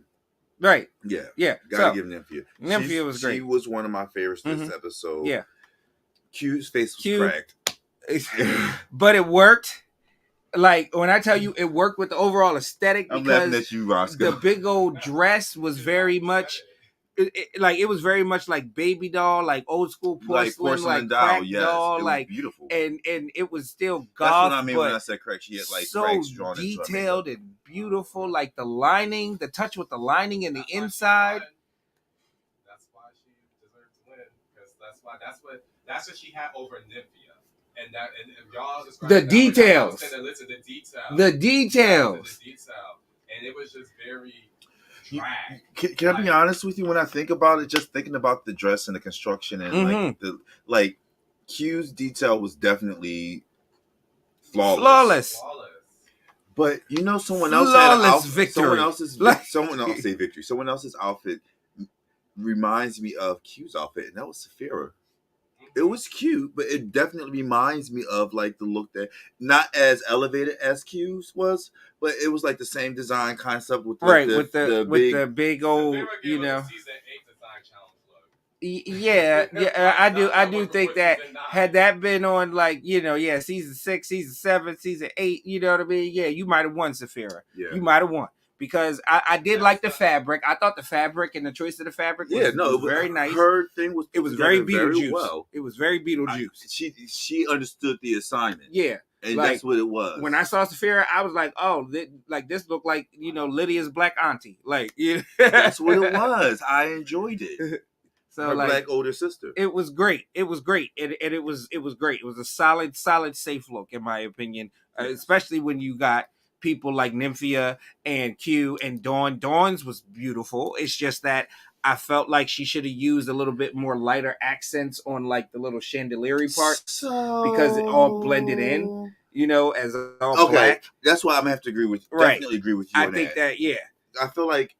right, yeah, gotta give Nymphia. Nymphia was great. She was one of my favorites this episode. Yeah, Q's face was cracked, but it worked. Like when I tell you it worked with the overall aesthetic, I'm because laughing at you, Roscoe. The big old dress was very much it was very much like baby doll, like old school porcelain, like doll, doll, it like was beautiful. And it was still goth. That's what I mean when I said crack. She had like so detailed and beautiful, like the lining, the touch with the lining and the inside. That's why she deserved to win, because that's what she had over Nymphia. And y'all the details. The details. And it was just very drag. Can I be honest with you? When I think about it, just thinking about the dress and the construction and like Q's detail was definitely flawless. But someone else had an outfit. Victory. Someone else say victory. Someone else's outfit reminds me of Q's outfit, and that was Saphira. It was cute, but it definitely reminds me of like the look that not as elevated as Q's was, but it was like the same design concept with the big old, Yeah, I do think that had that been on like season 6, season 7, season 8, you know what I mean? Yeah, you might have won, Saphira. Yeah. You might have won. Because I did like the fabric. I thought the fabric and the choice of the fabric was very nice. Her thing was very Beetlejuice. Very well. It was very Beetlejuice. She understood the assignment. Yeah. And that's what it was. When I saw Saphira, I was like, oh, this looked like, Lydia's black auntie. Like, That's what it was. I enjoyed it. So her black older sister. It was great. It was great. And it was great. It was a solid, safe look, in my opinion. Especially when you got people like Nymphia and Q and Dawn. Dawn's was beautiful. It's just that I felt like she should have used a little bit more lighter accents on like the little chandelier part, because it all blended in, as all black. That's why I'm gonna have to agree with. Right. Definitely agree with you. I think that. I feel like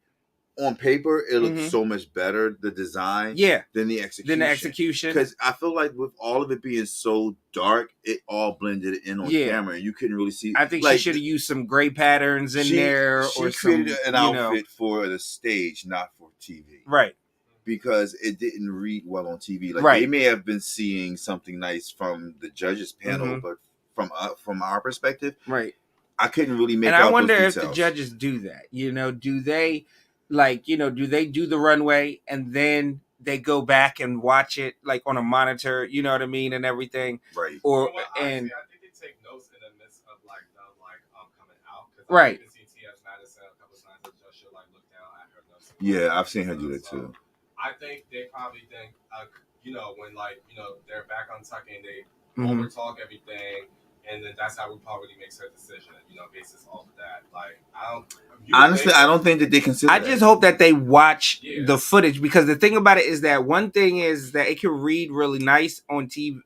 on paper it looks so much better, the design, than the execution. Because I feel like with all of it being so dark, it all blended in on camera. You couldn't really see. I think she should have used some gray patterns in there, or she created an outfit for the stage, not for TV. Right. Because it didn't read well on TV. Like they may have been seeing something nice from the judges panel, but from our perspective, I couldn't really make. And out I wonder if the judges do that. Do they? Do they do the runway and then they go back and watch it like on a monitor, you know what I mean, and everything, right? Or I think they take notes in the midst of coming out. Right. I've seen T.S. Madison a couple times that just look down at her notes. Yeah, I've seen her do that too. I think they probably think, when they're back on tucking, they overtalk everything. And then that's how Rupaul really makes her decision, basis off of that. Like, I don't think that they consider. I just hope that they watch the footage, because the thing about it is that one thing is that it can read really nice on TV,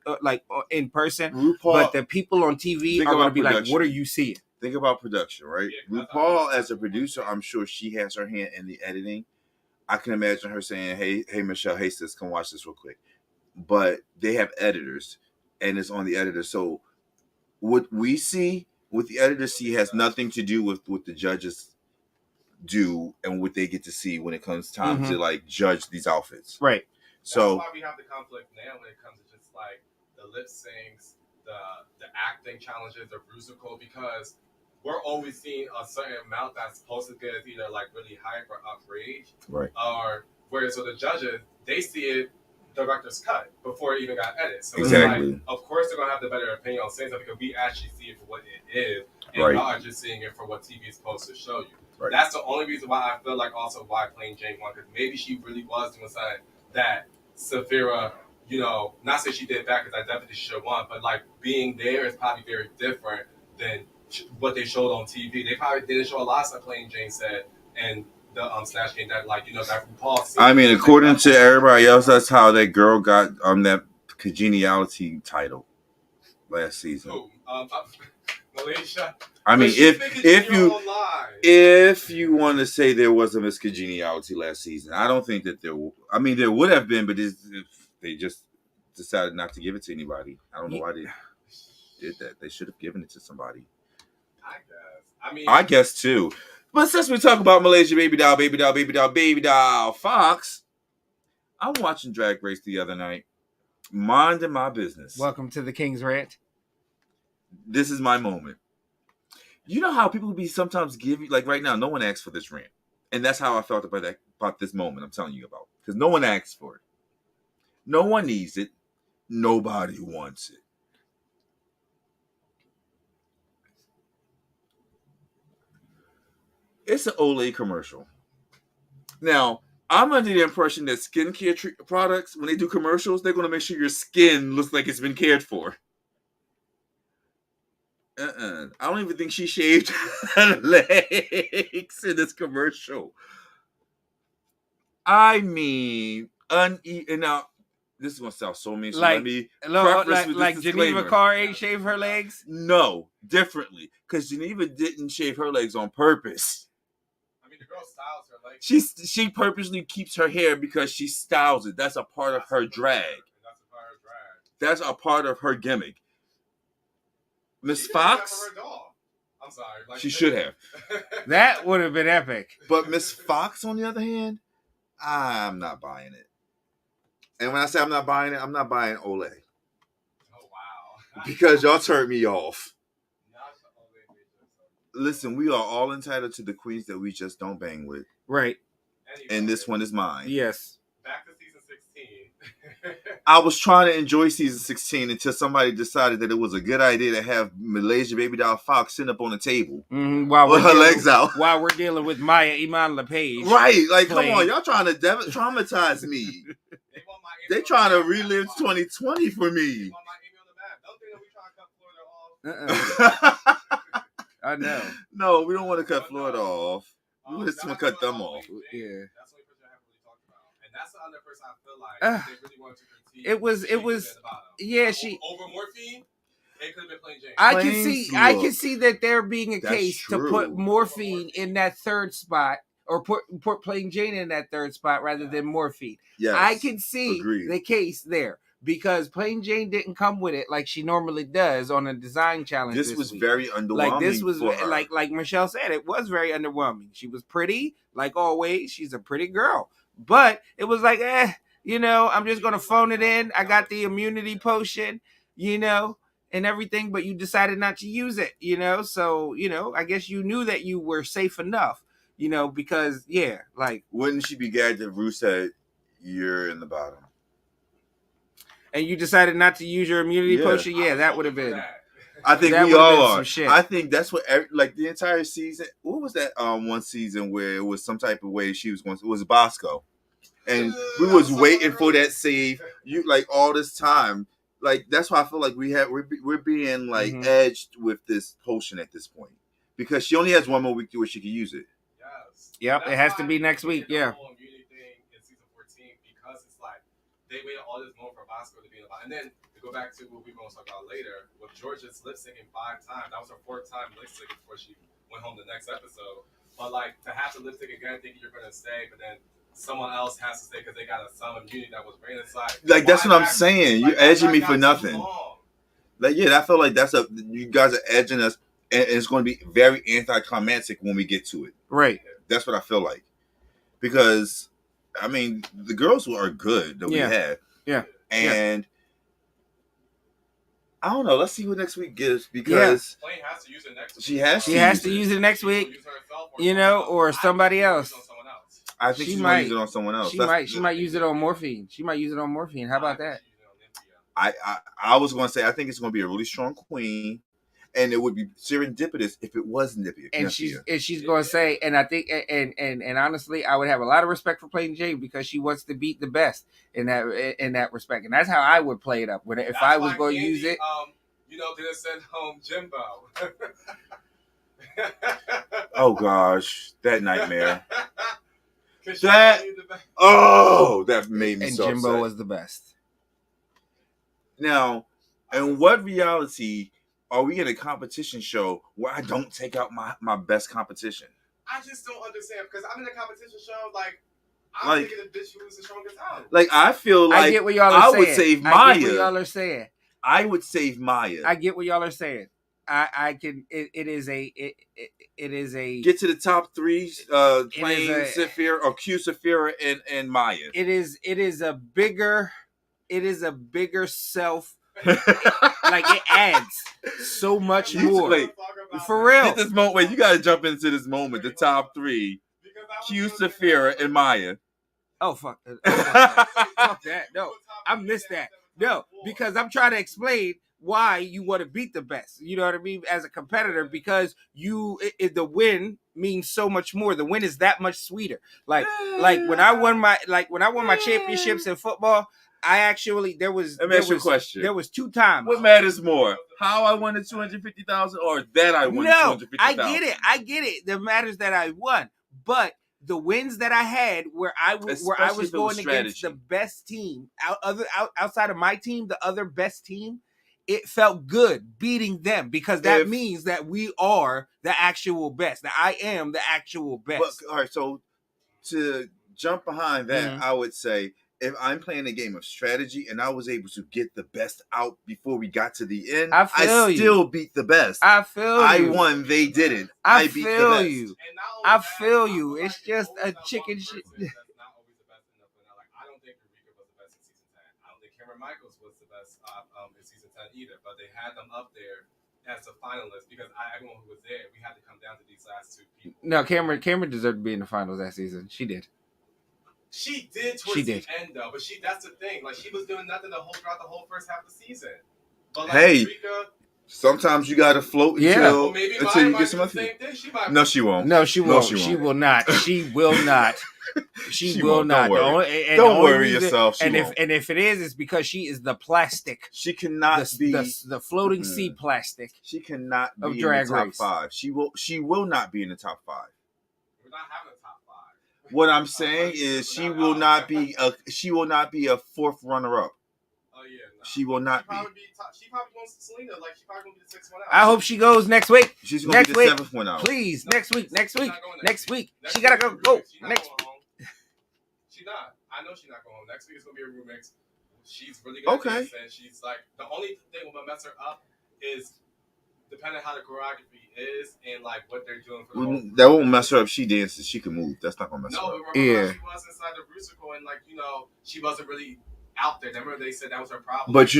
in person, RuPaul, but the people on TV are going to be like, "What are you seeing?" Think about production, right? Yeah, RuPaul, as a producer, I'm sure she has her hand in the editing. I can imagine her saying, "Hey, Michelle, hey sis, come watch this real quick." But they have editors, and it's on the editor, so. What we see, what the editors see, has nothing to do with what the judges do and what they get to see when it comes time to judge these outfits. Right. So that's why we have the conflict now when it comes to just the lip syncs, the acting challenges, the musical, because we're always seeing a certain amount that's supposed to get either really hype or outrage. Right. Or whereas with the judges, they see it director's cut before it even got edited. So exactly. It's of course they're gonna have the better opinion on saying something because we actually see it for what it is, and y'all are just seeing it for what TV is supposed to show you. Right. That's the only reason why I feel like also why Plain Jane won, because maybe she really was doing something that Saphira, you know, not say she did bad because I definitely should have won, but like being there is probably very different than what they showed on TV. They probably didn't show a lot of stuff Plain Jane said and the Snatch Game that like, you know, that Rupaul scene. I mean, according to everybody else, that's how that girl got that congeniality title last season. Who? Malaysia. I mean, if you want to say there was a miscongeniality last season, I don't think that there. I mean, there would have been, but if they just decided not to give it to anybody. I don't know why they did that. They should have given it to somebody. I guess. I mean, I guess too. But since we talk about Malaysia, baby doll, Fox, I'm watching Drag Race the other night, minding my business. Welcome to the King's Rant. This is my moment. You know how people be sometimes give you, like right now, no one asked for this rant. And that's how I felt about this moment I'm telling you about. Because no one asked for it. No one needs it. Nobody wants it. It's an Olay commercial. Now, I'm under the impression that skincare products, when they do commercials, they're going to make sure your skin looks like it's been cared for. I don't even think she shaved her legs in this commercial. I mean, now this is gonna sound so mean. So let me like Geneva Carr ain't shave her legs. No, differently, because Geneva didn't shave her legs on purpose. I mean, the girl styles her legs. She purposely keeps her hair because she styles it. That's a part of her drag. That's a part of her gimmick. Miss Fox? I'm sorry. Like, she should have. That would have been epic. But Miss Fox, on the other hand, I'm not buying it. And when I say I'm not buying it, I'm not buying Olay. Oh, wow. Because y'all turned me off. Listen, we are all entitled to the queens that we just don't bang with. Right. And this one is mine. Yes. Back to season 16. I was trying to enjoy season 16 until somebody decided that it was a good idea to have Malaysia baby doll Fox sitting up on the table with her legs out. While we're dealing with Maya Iman LePage. Right. Like, come on. Y'all trying to traumatize me. They trying to relive 2020 for me. I know. No, we don't want to cut Florida off. We just want to cut them off. Yeah. That's the other person I feel like they really wanted to critique. It was yeah, she over Morphine. It could have been Plain Jane. I can see that there being a case to put Morphine in that third spot, or put Plain Jane in that third spot rather than Morphine. Yes, I can see the case there because Plain Jane didn't come with it like she normally does on a design challenge. This was week. very underwhelming. Like this was for her. like Michelle said, it was very underwhelming. She was pretty, like always. She's a pretty girl. But it was like, I'm just going to phone it in. I got the immunity potion, and everything, but you decided not to use it, So, I guess you knew that you were safe enough, because, like. Wouldn't she be gagged if Ruth said, you're in the bottom? And you decided not to use your immunity potion? Yeah, that would have been. I think we all are. I think that's what, the entire season. What was that one season where it was some type of way she was going to, it was Bosco. And we was waiting for that save all this time. Like, that's why I feel like we're being edged with this potion at this point. Because she only has one more week where she can use it. Yes. Yep, it has to be next week, yeah. Immunity thing in season 14 because it's like they waited all this moment for Bosco to be in the bottom. And then to go back to what we're going to talk about later, with Georgia's lip syncing 5 times. That was her 4th time lip syncing before she went home the next episode. But to have to lip sync again, thinking you're going to stay, but then someone else has to stay because they got some immunity that was right inside. That's what I'm saying. You're edging me for nothing. I feel like you guys are edging us, and it's going to be very anticlimactic when we get to it. Right. That's what I feel like. Because, I mean, the girls are good that we have. Yeah. And I don't know. Let's see what next week gives, because Plain has to use it next week. She has to use it next week, or somebody else. I think she's going to use it on someone else. She might use it on Morphine. How about that? I was going to say, I think it's going to be a really strong queen. and it would be serendipitous if it was Nippy. And she's going to say, and I think, and honestly, I would have a lot of respect for playing Jane because she wants to beat the best in that respect, and that's how I would play it up. If I was going to use it, didn't send home Jimbo. Oh gosh, that nightmare. That made me and so Jimbo upset. was the best. Now, in what reality are we in a competition show where I don't take out my best competition? I just don't understand because I'm in a competition show I'm taking the bitch who's the strongest out. I feel like I get what y'all are saying. would save Maya. I get what y'all are saying. I would save Maya. I get what y'all are saying. I can. It is a get to the top three. Playing Saphira or Q Saphira and Maya. It is a bigger self. It adds so much more. For real. Get this moment. Wait, you got to jump into this moment. The top three: Q Saphira and Maya. Oh fuck! Fuck that! No, I missed that. No, because I'm trying to explain why you want to beat the best. You know what I mean? As a competitor, because the win means so much more. The win is that much sweeter. Like when I won my championships in football, I actually there was 2 times. What matters more? How I won the 250,000 or that I won the 250,000? I get it. The matters that I won, but the wins that I had where I was going against the best team outside of my team, the other best team, it felt good beating them because that means that we are the actual best. That I am the actual best. But, all right, so to jump behind that, I would say if I'm playing a game of strategy and I was able to get the best out before we got to the end, I still beat the best. I feel you. I won, they didn't. I beat feel the best. you. I feel you. It's just a chicken shit. I don't think Eureka was the best in season 10. I don't think Cameron Michaels was the best in season 10 either, but they had them up there as a finalist because everyone who was there, we had to come down to these last 2 people. No, Cameron deserved to be in the finals that season. She did. She did towards the end though, but that's the thing. She was doing nothing throughout the whole first half of the season. But Eureka, sometimes you gotta float until you get some other. No, she won't. No, she won't. She will not. She will not. She will not. Don't worry yourself. And if it is, it's because she is the plastic. She cannot be the floating sea plastic. She cannot be of drag in the top race. 5. She will not be in the top 5. We're not having a top 5. What I'm saying is she will not be a 4th runner-up. Oh yeah, no. She will not be. She probably wants Selena. She probably gonna be the 6th one out. I hope she goes next week. She's gonna be the 7th one out. Please, next week. She gotta go next week. She's not. I know she's not going home. Next week is gonna be a remix. She's really gonna dance, and she's the only thing that will mess her up is depending how the choreography is and what they're doing for the that won't mess her up. She dances. She can move. That's not gonna mess her up. No, but remember how she was inside the Rusical and she wasn't really out there. Remember they said that was her problem. But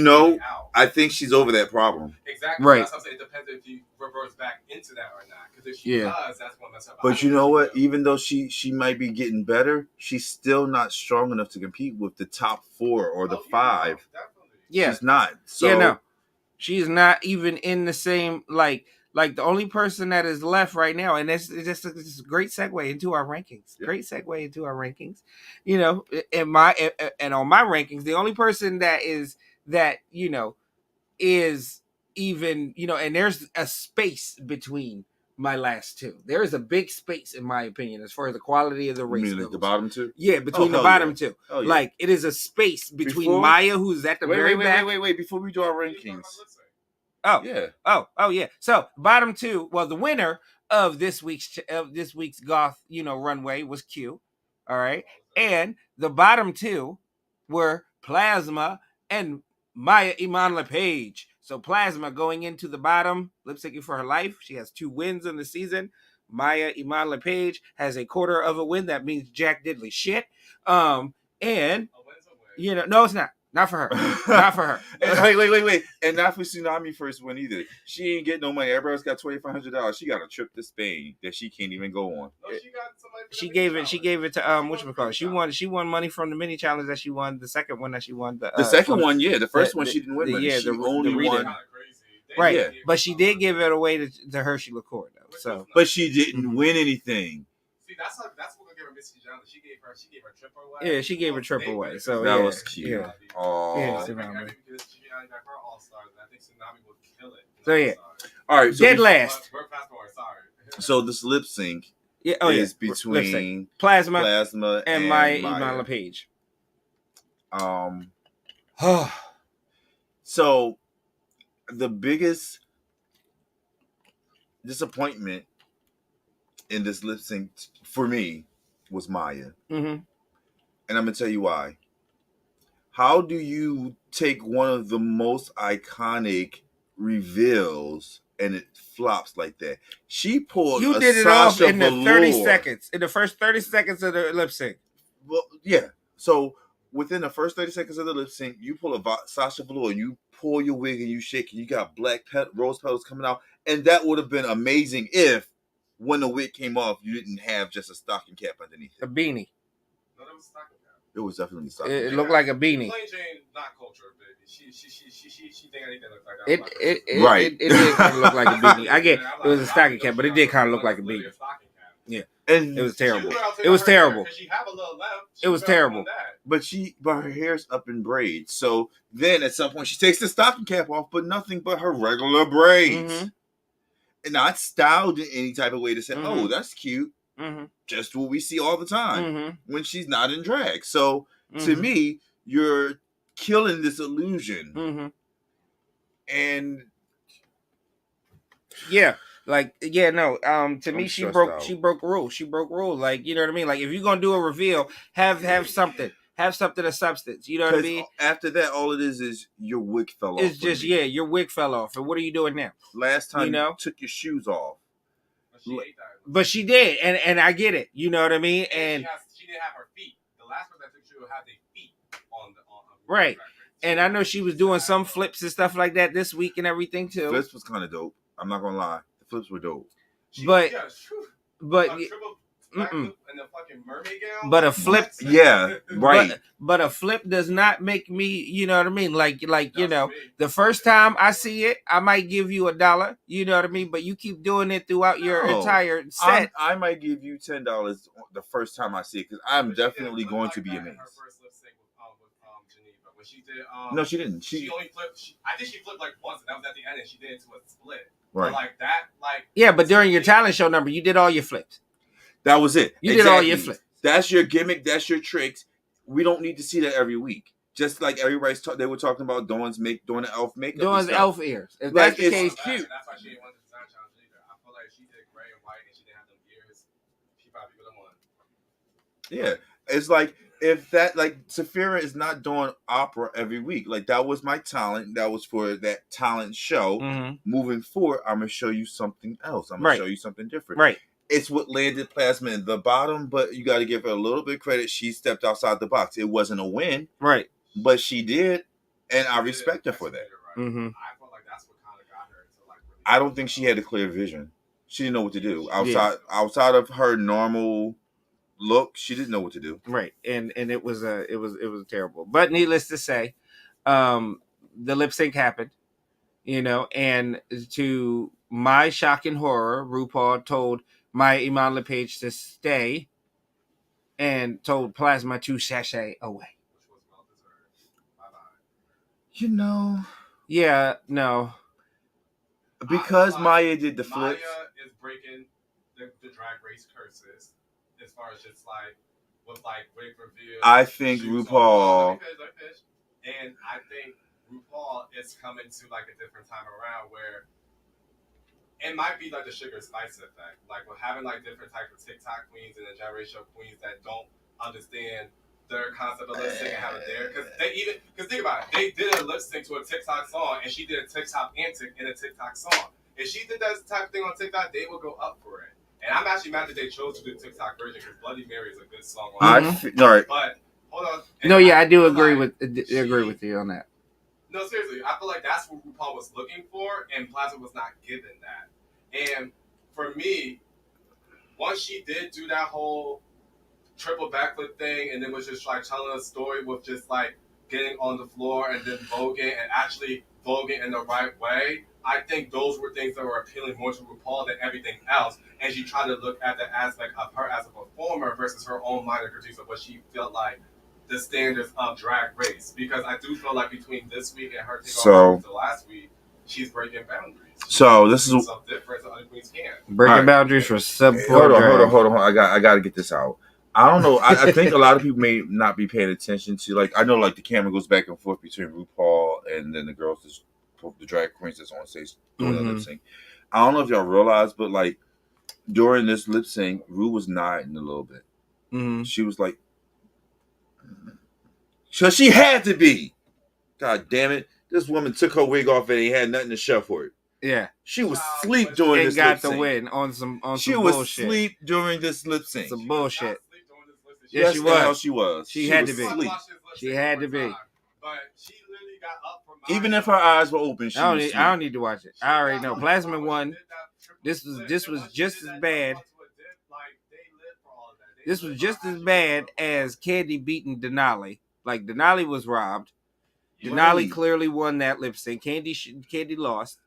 I think she's over that problem. Exactly. Right. That's what I'm saying. It depends if you reverse back into that or not. Because if she does, that's gonna mess up. But you know what? Even though she might be getting better, she's still not strong enough to compete with the top 4 or the 5. No, definitely. Yeah. She's not. So she's not even in the same the only person that is left right now, and it's just a great segue into our rankings. Yep. Great segue into our rankings. On my rankings, the only person that is even and there's a space between my last 2. There is a big space in my opinion as far as the quality of the race. You mean the bottom 2? Yeah, between the bottom 2. Oh, yeah. It is a space between Maya, who's at the very back. Wait. Before we do our rankings. Oh yeah. Oh yeah. So bottom 2. Well, the winner of this week's goth runway was Q. All right, and the bottom 2 were Plasma and Maya Iman LePage. So Plasma going into the bottom, lip syncing for her life. She has 2 wins in the season. Maya Iman LePage has a quarter of a win. That means Jack Diddley shit. And no, it's not. Not for her. Not for her. Wait. And not for Tsunami first win either. She ain't getting no money. Everybody's got $2,500. She got a trip to Spain that she can't even go on. No, she got somebody for She gave it to whatchamacallit. She won money from the mini challenge that she won. The second one that she won. The second one, yeah. The first one she didn't win money. She only won. Right, Yeah. but she did give it away to Hershey Liqueur though. So, but she didn't win anything. See, that's what we'll give her, Missy Jones. She gave her trip away. Yeah, she gave her trip away. So that yeah, was cute. Yeah. Oh, Yeah, I think Tsunami. because Gianni got her All-Stars, and I think Tsunami will kill it. So yeah, all right. So dead last. We're fast forward. Sorry. So this lip sync Yeah, is between Plasma and Maya Iman LePage. So the biggest disappointment in this lip sync for me was Maya. Mm-hmm. And I'm gonna tell you why. How do you take one of the most iconic reveals and it flops like that? She pulled You a did it Sasha off in the 30 Velour. seconds. In the first 30 seconds of the lip sync. Well, yeah. So within the first 30 seconds of the lip sync, you pull a Sasha Velour and you pull your wig and you shake and you got black rose petals coming out. And that would have been amazing if when the wig came off, you didn't have just a stocking cap underneath it. A beanie. No, that was a stocking cap. It was definitely a stocking It cap. looked like a beanie. Plain Jane, not culture, baby. She think anything looks like that. It did kind of look like a beanie. I get it was a stocking cap, but it did kind of look like a beanie. Yeah, And it was terrible. It was terrible. It was terrible. But her hair's up in braids. So then at some point she takes the stocking cap off, but nothing but her regular braids. Mm-hmm. And not styled in any type of way to say, Mm-hmm. oh, that's cute. Mm-hmm. Just what we see all the time Mm-hmm. when she's not in drag. So to Mm-hmm. me, you're killing this illusion. Mm-hmm. And yeah, like no. To me, I'm she stressed broke out. rules. She broke rules. Like, you know what I mean. Like, if you're gonna do a reveal, have something. Have something of substance. You know what I mean? After that, all it is your wig fell off. It's just your wig fell off. And what are you doing now? Last time you you took your shoes off. But she did, and I get it. You know what I mean? And she didn't have her feet. The last person that took she had their feet on right. And I know she was doing some flips and stuff like that this week and everything too. Flips was kind of dope. I'm not gonna lie, the flips were dope. But and the fucking mermaid gown. But a flip, yeah, right. But a flip does not make me, you know what I mean? Like you know, the first time I see it, I might give you $1. You know what I mean? But you keep doing it throughout your entire set. I might give you $10 the first time I see it because I'm definitely going to be amazed. Her first lip sync with Geneva. When she did, no, she didn't. She only flipped. I think she flipped like once, and that was at the end, and she did it to a split. Right. But like that, yeah. But during your talent show number, you did all your flips. That was it. You did all your flips. That's your gimmick. That's your tricks. We don't need to see that every week. Just like everybody's they were talking about doing the elf makeup. Doing elf ears. If that's the case, cute. That's why she didn't want the design challenge either. I feel like she did gray and white and she didn't have them ears. She probably would have won. Yeah. It's like if that Saphira is not doing opera every week. Like that was my talent. That was for that talent show. Mm-hmm. Moving forward, I'm gonna show you something else. I'm gonna show you something different. Right. It's what landed Plasma in the bottom, but you got to give her a little bit of credit. She stepped outside the box. It wasn't a win, right? But she did, and I respect her for that. Mm-hmm. I felt like that's what kind of got her to really I don't think she had a clear vision. She didn't know what to do outside of her normal look. She didn't know what to do. Right, and it was terrible. But needless to say, the lip sync happened, you know, and to my shock and horror, RuPaul told Maya Iman LePage to stay and told Plasma to sashay away. Which was well deserved. Bye-bye. You know. Yeah, no. Because Maya did the flips. Maya is breaking the drag race curses as far as just with wig reveal. I think RuPaul. And I think RuPaul is coming to a different time around where it might be like the sugar spice effect. Like we're having different types of TikTok queens and the generational queens that don't understand their concept of lip sync and have it there. Because think about it, they did a lip sync to a TikTok song and she did a TikTok antic in a TikTok song. If she did that type of thing on TikTok, they would go up for it. And I'm actually mad that they chose to do the TikTok version because Bloody Mary is a good song. All right. But hold on. No, yeah, I do agree with you on that. No, seriously, I feel like that's what RuPaul was looking for, and Plasma was not given that. And for me, once she did do that whole triple backflip thing, and then was just telling a story with just getting on the floor and then voguing and actually voguing in the right way, I think those were things that were appealing more to RuPaul than everything else. And she tried to look at the aspect of her as a performer versus her own minor critiques of what she felt like the standards of Drag Race. Because I do feel like between this week and her takeover to last week, she's breaking boundaries. So this is something different so other queens can't. Breaking boundaries for hold on. I got to get this out. I don't know. I think a lot of people may not be paying attention to, like, I know, like, the camera goes back and forth between RuPaul and then the girls, the drag queens that's on stage doing the lip sync. I don't know if y'all realize, but, like, during this lip sync, Ru was nodding a little bit. Mm-hmm. She was like, so she had to be. God damn it. This woman took her wig off and he had nothing to show for it. Yeah. She was asleep during this lip sync. And got the win on some she some was bullshit. asleep during this lip sync. Some bullshit. Yes, she was. She was. She had to be. She had to be. But she literally got up from even if her eyes were open, I don't need to watch it. I already know. Plasma won. This was just as bad. This was just as bad as Candy beating Denali. Like, Denali was robbed. Denali clearly won that lip sync. Candy lost.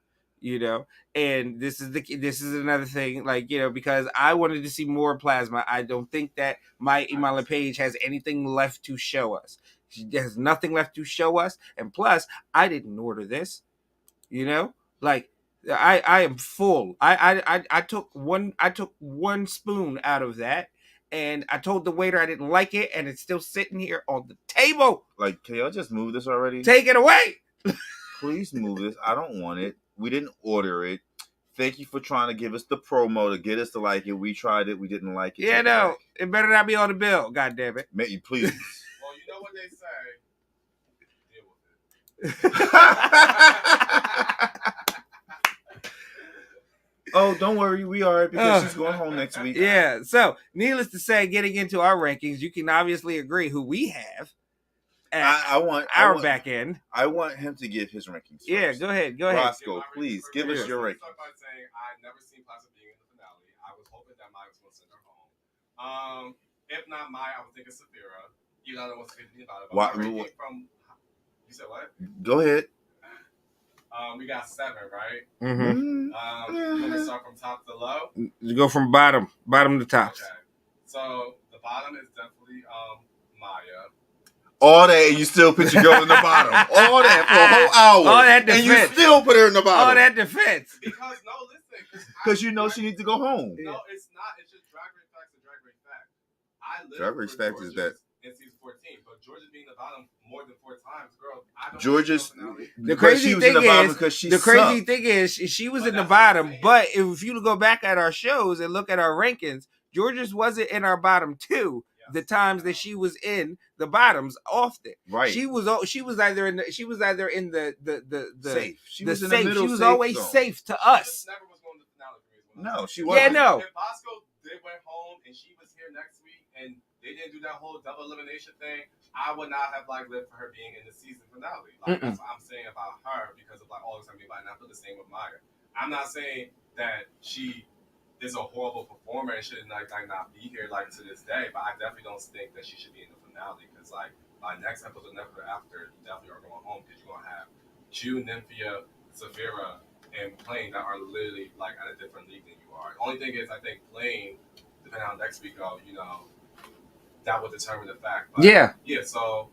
You know, and this is another thing, like, you know, because I wanted to see more Plasma. I don't think that my Iman LePage has anything left to show us. She has nothing left to show us, and plus, I didn't order this. You know, like, I am full. I took one spoon out of that, and I told the waiter I didn't like it, and it's still sitting here on the table. Like, can y'all just move this already? Take it away. Please move this. I don't want it. We didn't order it. Thank you for trying to give us the promo to get us to like it. We tried it. We didn't like it. Yeah, no. It better not be on the bill. God damn it. May you please. Well, you know what they say. Deal with it. Oh, don't worry. We are, because she's going home next week. Yeah. So, needless to say, getting into our rankings, you can obviously agree who we have. I want back end. I want him to give his rankings first. Yeah, go ahead. Roscoe, please give us your rankings. By saying I never seen Plasma being in the finale. I was hoping that Maya was going to send her home. If not Maya, I was thinking Saphira. You know, I was thinking about it. But you said what? Go ahead. We got 7, right? Mm-hmm. Let me start from top to low. You go from bottom to top. Okay. So the bottom is definitely Maya. All that, and you still put your girl in the bottom. All that for a whole hour. All that defense. And you still put her in the bottom. All that defense. Because, no, listen. Because you know she needs to go home. No, it's not. It's just Drag Race Facts and Drag Race Fact. Drag Race Facts is that. In season 14, but Georgia's being the bottom more than 4 times, girl. Georgia's the crazy thing is she was in the bottom, but if you go back at our shows and look at our rankings, Georgia's wasn't in our bottom 2. The times that she was in the bottoms often, right? She was either in the safe. She was in safe. The middle. She was safe always zone. Safe to us. Never was going to the finale for me. No, she wasn't. Yeah, no. If Bosco went home and she was here next week and they didn't do that whole double elimination thing, I would not have lived for her being in the season finale. That's what I'm saying about her because of all the time being and I feel the same with Maya. I'm not saying that she is a horrible performer and should not be here to this day, but I definitely don't think that she should be in the finale because by next episode, never after, you definitely are going home because you're gonna have Jew, Nymphia, Saphira, and Plain that are literally at a different league than you are. The only thing is, I think Plain, depending on next week go, that would determine the fact. But yeah. So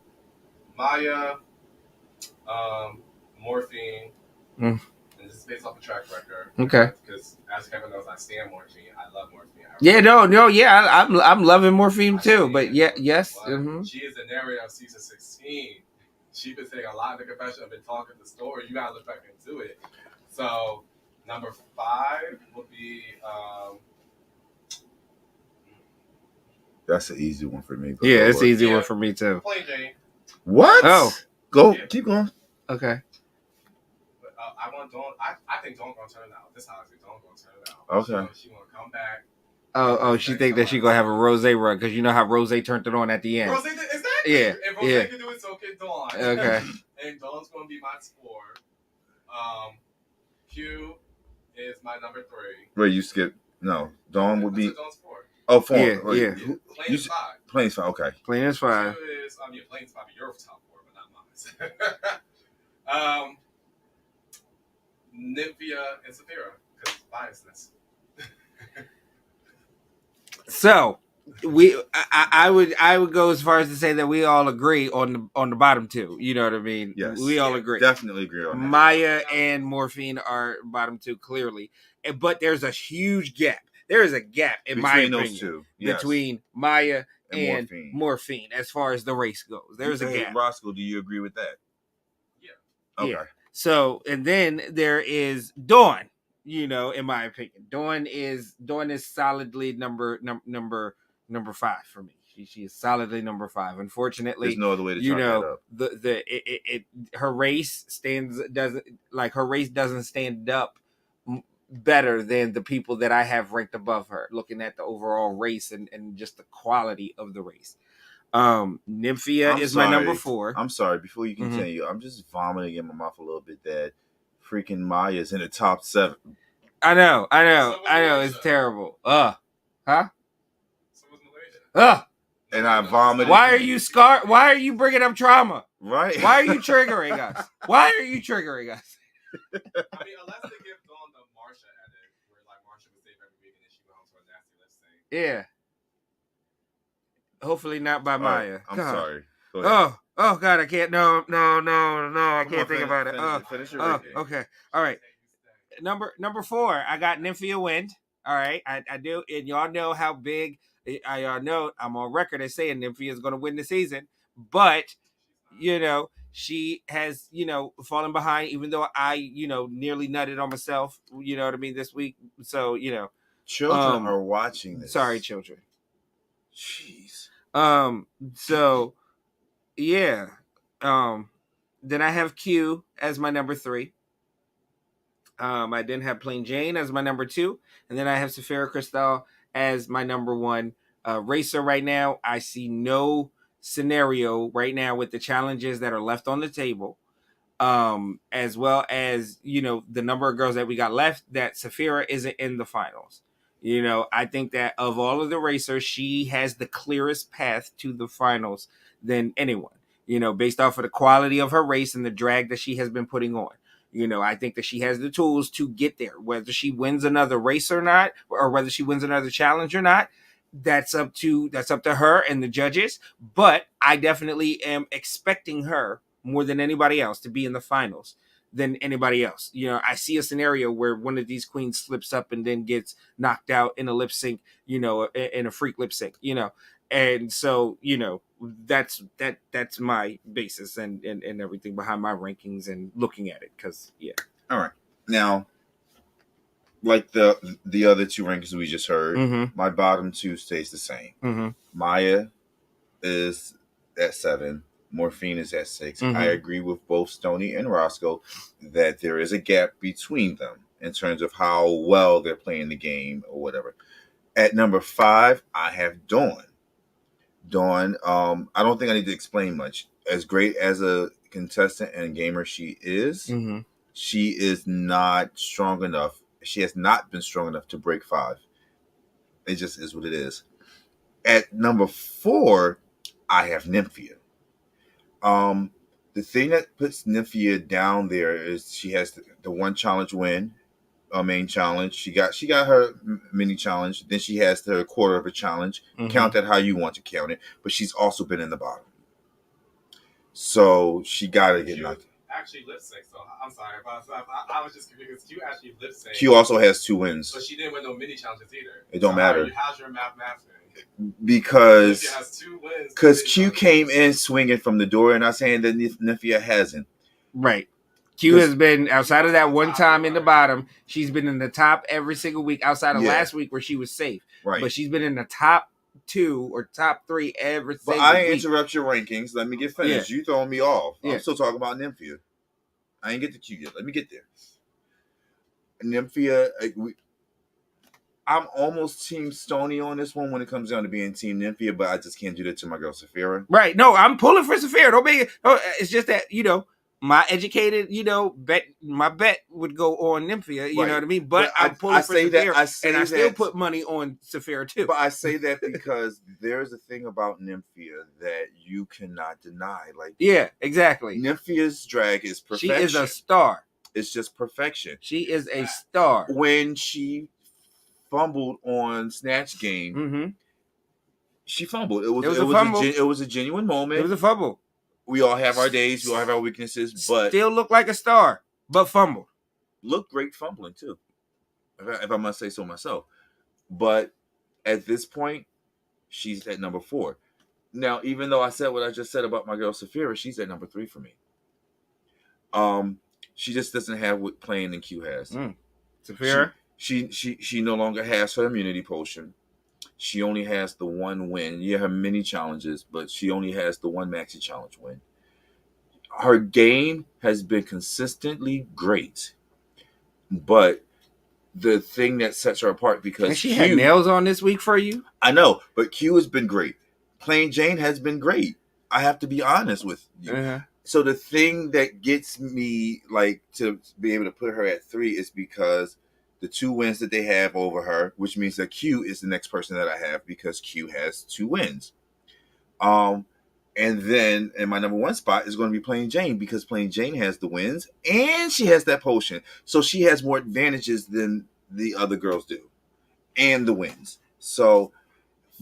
Maya, Morphine. And this is based off a track record. Okay. Because as Kevin knows, I stand Morphine. I love Morphine. I'm loving Morphine too. But yes. She is the narrator of season 16. She's been saying a lot in the confession. I've been talking the story. You gotta look back into it. So number 5 would be. That's an easy one for me. Yeah, it's an easy one for me too. Plain Jane. What? Oh, go. Yeah. Keep going. Okay. I want Dawn. I think Dawn gonna turn out. This house, Dawn gonna turn out. Okay. She gonna come back. Oh, she think that she gonna have a Rose run because you know how Rose turned it on at the end. Rose, exactly. Yeah. If Rose can do it, so can Dawn. Okay. And Dawn's gonna be my score. Q is my number 3. Wait, you skip? No, Dawn would be. Dawn's 4. Oh, 4. Yeah. Plain is 5. Plain is 5. Okay. Plain is 5. Q is Plain is probably your top 4, but not mine. Nymphia and Saphira because biasness. So I would go as far as to say that we all agree on the bottom two. You know what I mean? Yes. We all agree. Definitely agree on that. Maya and Morphine are bottom two clearly, but there's a huge gap. There is a gap in Between my opinion those two. Yes. between Maya and Morphine. Morphine as far as the race goes. There's a gap. Roscoe, do you agree with that? Yeah. Okay. Yeah. So and then there is Dawn. You know, in my opinion, Dawn is solidly number 5 for me. She is solidly number 5. Unfortunately, there's no other way to you chalk know that up. her race doesn't stand up better than the people that I have ranked above her. Looking at the overall race and just the quality of the race. Nymphia is my number 4. I'm sorry. Before you continue, I'm just vomiting in my mouth a little bit that freaking Maya's in the top 7. I know. It's terrible. Huh? So was Malaysia. And I vomited. Why are you scarred? Why are you bringing up trauma? Right. Why are you triggering us? Why are you triggering us? I mean, unless they give Dawn the Marsha edit, where like Marsha was safe every week and then she went home to a nasty lip sync. Yeah. Hopefully not by Maya. I'm sorry. Go ahead. Oh God, I can't. No. I can't think about it. Finish your rating. Okay. All right. Number 4, I got Nymphia Wind. All right, I do, and y'all know how big. I know I'm on record as saying Nymphia is going to win the season, but you know she has fallen behind. Even though I nearly nutted on myself, you know what I mean, this week. So children are watching this. Sorry, children. Jeez. So yeah. Then I have Q as my number 3. I then have Plain Jane as my number 2, and then I have Saphira Crystal as my number 1 racer. Right now, I see no scenario right now with the challenges that are left on the table, as well as the number of girls that we got left, that Saphira isn't in the finals. I think that of all of the racers, she has the clearest path to the finals than anyone. Based off of the quality of her race and the drag that she has been putting on. I think that she has the tools to get there. Whether she wins another race or not, or whether she wins another challenge or not, that's up to her and the judges. But I definitely am expecting her more than anybody else to be in the finals than anybody else. I see a scenario where one of these queens slips up and then gets knocked out in a lip sync, in a freak lip sync, And so, that's my basis and everything behind my rankings and looking at it. Cause all right. Now, like the other 2 rankings we just heard, my bottom 2 stays the same. Maya is at 7. Morphine is at 6. I agree with both Stoney and Roscoe that there is a gap between them in terms of how well they're playing the game or whatever. At number 5, I have Dawn. I don't think I need to explain much. As great as a contestant and gamer she is, she is not strong enough. She has not been strong enough to break 5. It just is what it is. At number 4, I have Nymphia. The thing that puts Nymphia down there is she has the one challenge win, a main challenge. She got her mini challenge. Then she has her quarter of a challenge. Count that how you want to count it. But she's also been in the bottom. So she got to get knocked. Actually lip sync, so I'm sorry. I was just confused. Q actually lip sync. Q also has 2 wins. But she didn't win no mini challenges either. It don't matter. How's your math matching? Because Nymphia has 2 wins. Because Q came in swinging from the door, and I'm saying that Nymphia hasn't. Right. Q has been, outside of that one time in the bottom, she's been in the top every single week outside of last week where she was safe. Right. But she's been in the top 2 or top 3 every single week. But I ain't interrupt your rankings. Let me get finished. You throwing me off. Yeah. I'm still talking about Nymphia. I ain't get to Q yet. Let me get there. Nymphia, I'm almost Team Stoney on this one when it comes down to being Team Nymphia, but I just can't do that to my girl Saphira. Right. No, I'm pulling for Saphira. Don't make it. It's just that, my educated, my bet would go on Nymphia, you know what I mean? But I'm pulling for Saphira, and I still put money on Saphira too. But I say that because there's a thing about Nymphia that you cannot deny. Like, yeah, exactly. Nymphia's drag is perfection. She is a star. It's just perfection. She is a star. When she fumbled on Snatch Game, Mm-hmm. she fumbled. It was a fumble. It was a genuine moment. It was a fumble. We all have our days. We all have our weaknesses, but still look like a star, but fumbled. Look great fumbling too, if I must say so myself. But at this point, she's at number 4. Now, even though I said what I just said about my girl Saphira, she's at number 3 for me. She just doesn't have what playing in Q has. Saphira, she no longer has her immunity potion. She only has the one win. Yeah, her mini challenges, but she only has the one maxi challenge win. Her game has been consistently great, but the thing that sets her apart because and she had nails on this week for you. I know, but Q has been great. Plain Jane has been great. I have to be honest with you. Uh-huh. So the thing that gets me like to be able to put her at 3 is because the 2 wins that they have over her, which means that Q is the next person that I have because Q has 2 wins. And then in my number 1 spot is going to be Plain Jane because Plain Jane has the wins and she has that potion. So she has more advantages than the other girls do and the wins. So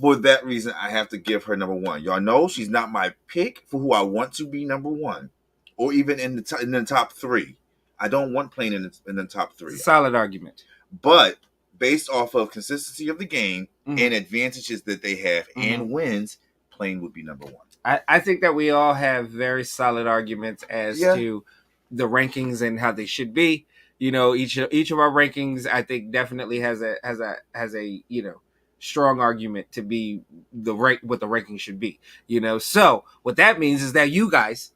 for that reason, I have to give her number 1. Y'all know she's not my pick for who I want to be number 1 or even in the top 3. I don't want Plain in the top 3. Solid argument. But based off of consistency of the game and advantages that they have and wins, Plain would be number 1. I think that we all have very solid arguments as to the rankings and how they should be. You know, each of our rankings, I think, definitely has a strong argument to be what the ranking should be. You know, so what that means is that you guys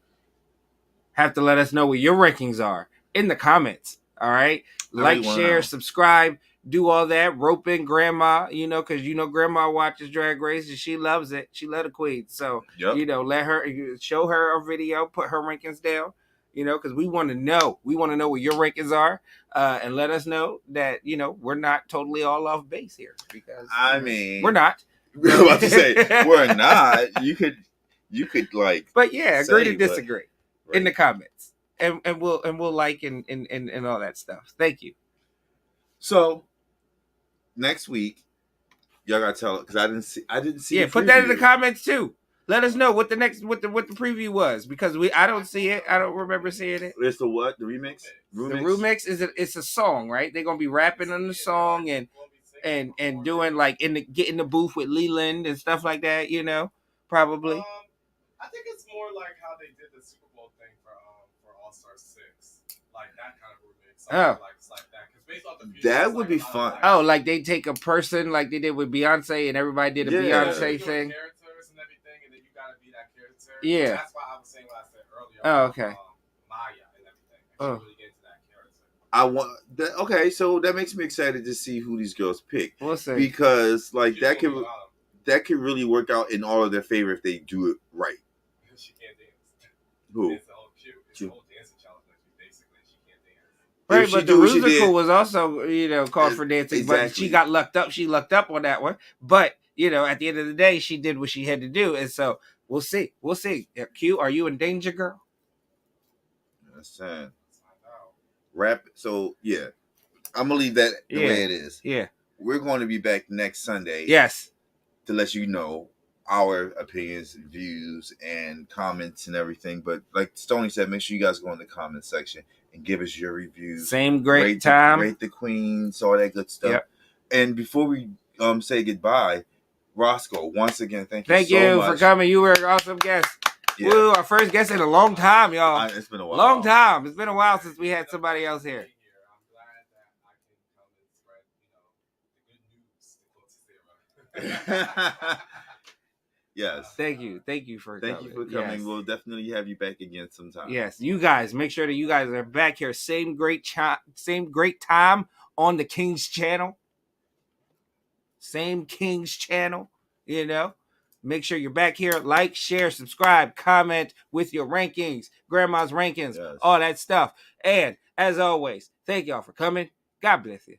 have to let us know what your rankings are in the comments. All right, like, share, subscribe. Do all that, rope in grandma, because grandma watches Drag Race and she loves it. She loves the queen. So, let her, show her a video, put her rankings down, because we want to know. We want to know what your rankings are and let us know that, we're not totally all off base here. Because, we're not. We're about to say, we're not. You could like. But yeah, agree to disagree in the comments. And we'll like and all that stuff. Thank you. So, next week, y'all gotta tell it because I didn't see. Yeah, put that in the comments too. Let us know what the preview was because I don't see it. I don't remember seeing it. It's the what? The remix? The remix it's a song, right? They're gonna be rapping on the song and doing like get in the booth with Leland and stuff like that. Probably. I think it's more like how they did the Super Bowl thing for All Star 6, like that kind of remix. Like that. That would be fun. Oh, like they take a person like they did with Beyonce and everybody did a Beyonce thing. Characters and everything, and then you gotta be that character. Yeah. That's why I was saying what I said earlier. Oh, okay. Maya and everything. Really get into that character. I want that. Okay, so that makes me excited to see who these girls pick. We'll see. Because like that could really work out in all of their favor if they do it right. She can't dance. Who? It's the whole dancing challenge. Basically, she can't dance. Right, but the Rusical was also, called for dancing, exactly. But she got lucked up. She lucked up on that one. But, at the end of the day, she did what she had to do. And so we'll see. We'll see. Q, are you in danger, girl? That's sad. Rap. So, yeah. I'm going to leave that the way it is. Yeah. We're going to be back next Sunday. Yes. To let you know our opinions, views, and comments and everything. But like Stoney said, make sure you guys go in the comment section and give us your reviews. Same great time. Rate the queens, all that good stuff. Yep. And before we say goodbye, Roscoe, once again, thank you so much for coming. You were an awesome guest. Yeah. Woo, our first guest in a long time, y'all. It's been a while. Long time. It's been a while since we had somebody else here. I'm glad that I can come and spread, the good news. Yes. Thank you for coming. Thank you for coming. Yes. We'll definitely have you back again sometime. Yes. You guys, make sure that you guys are back here. Same great time on the King's channel. Same King's channel, Make sure you're back here. Like, share, subscribe, comment with your rankings, grandma's rankings, all that stuff. And as always, thank y'all for coming. God bless you.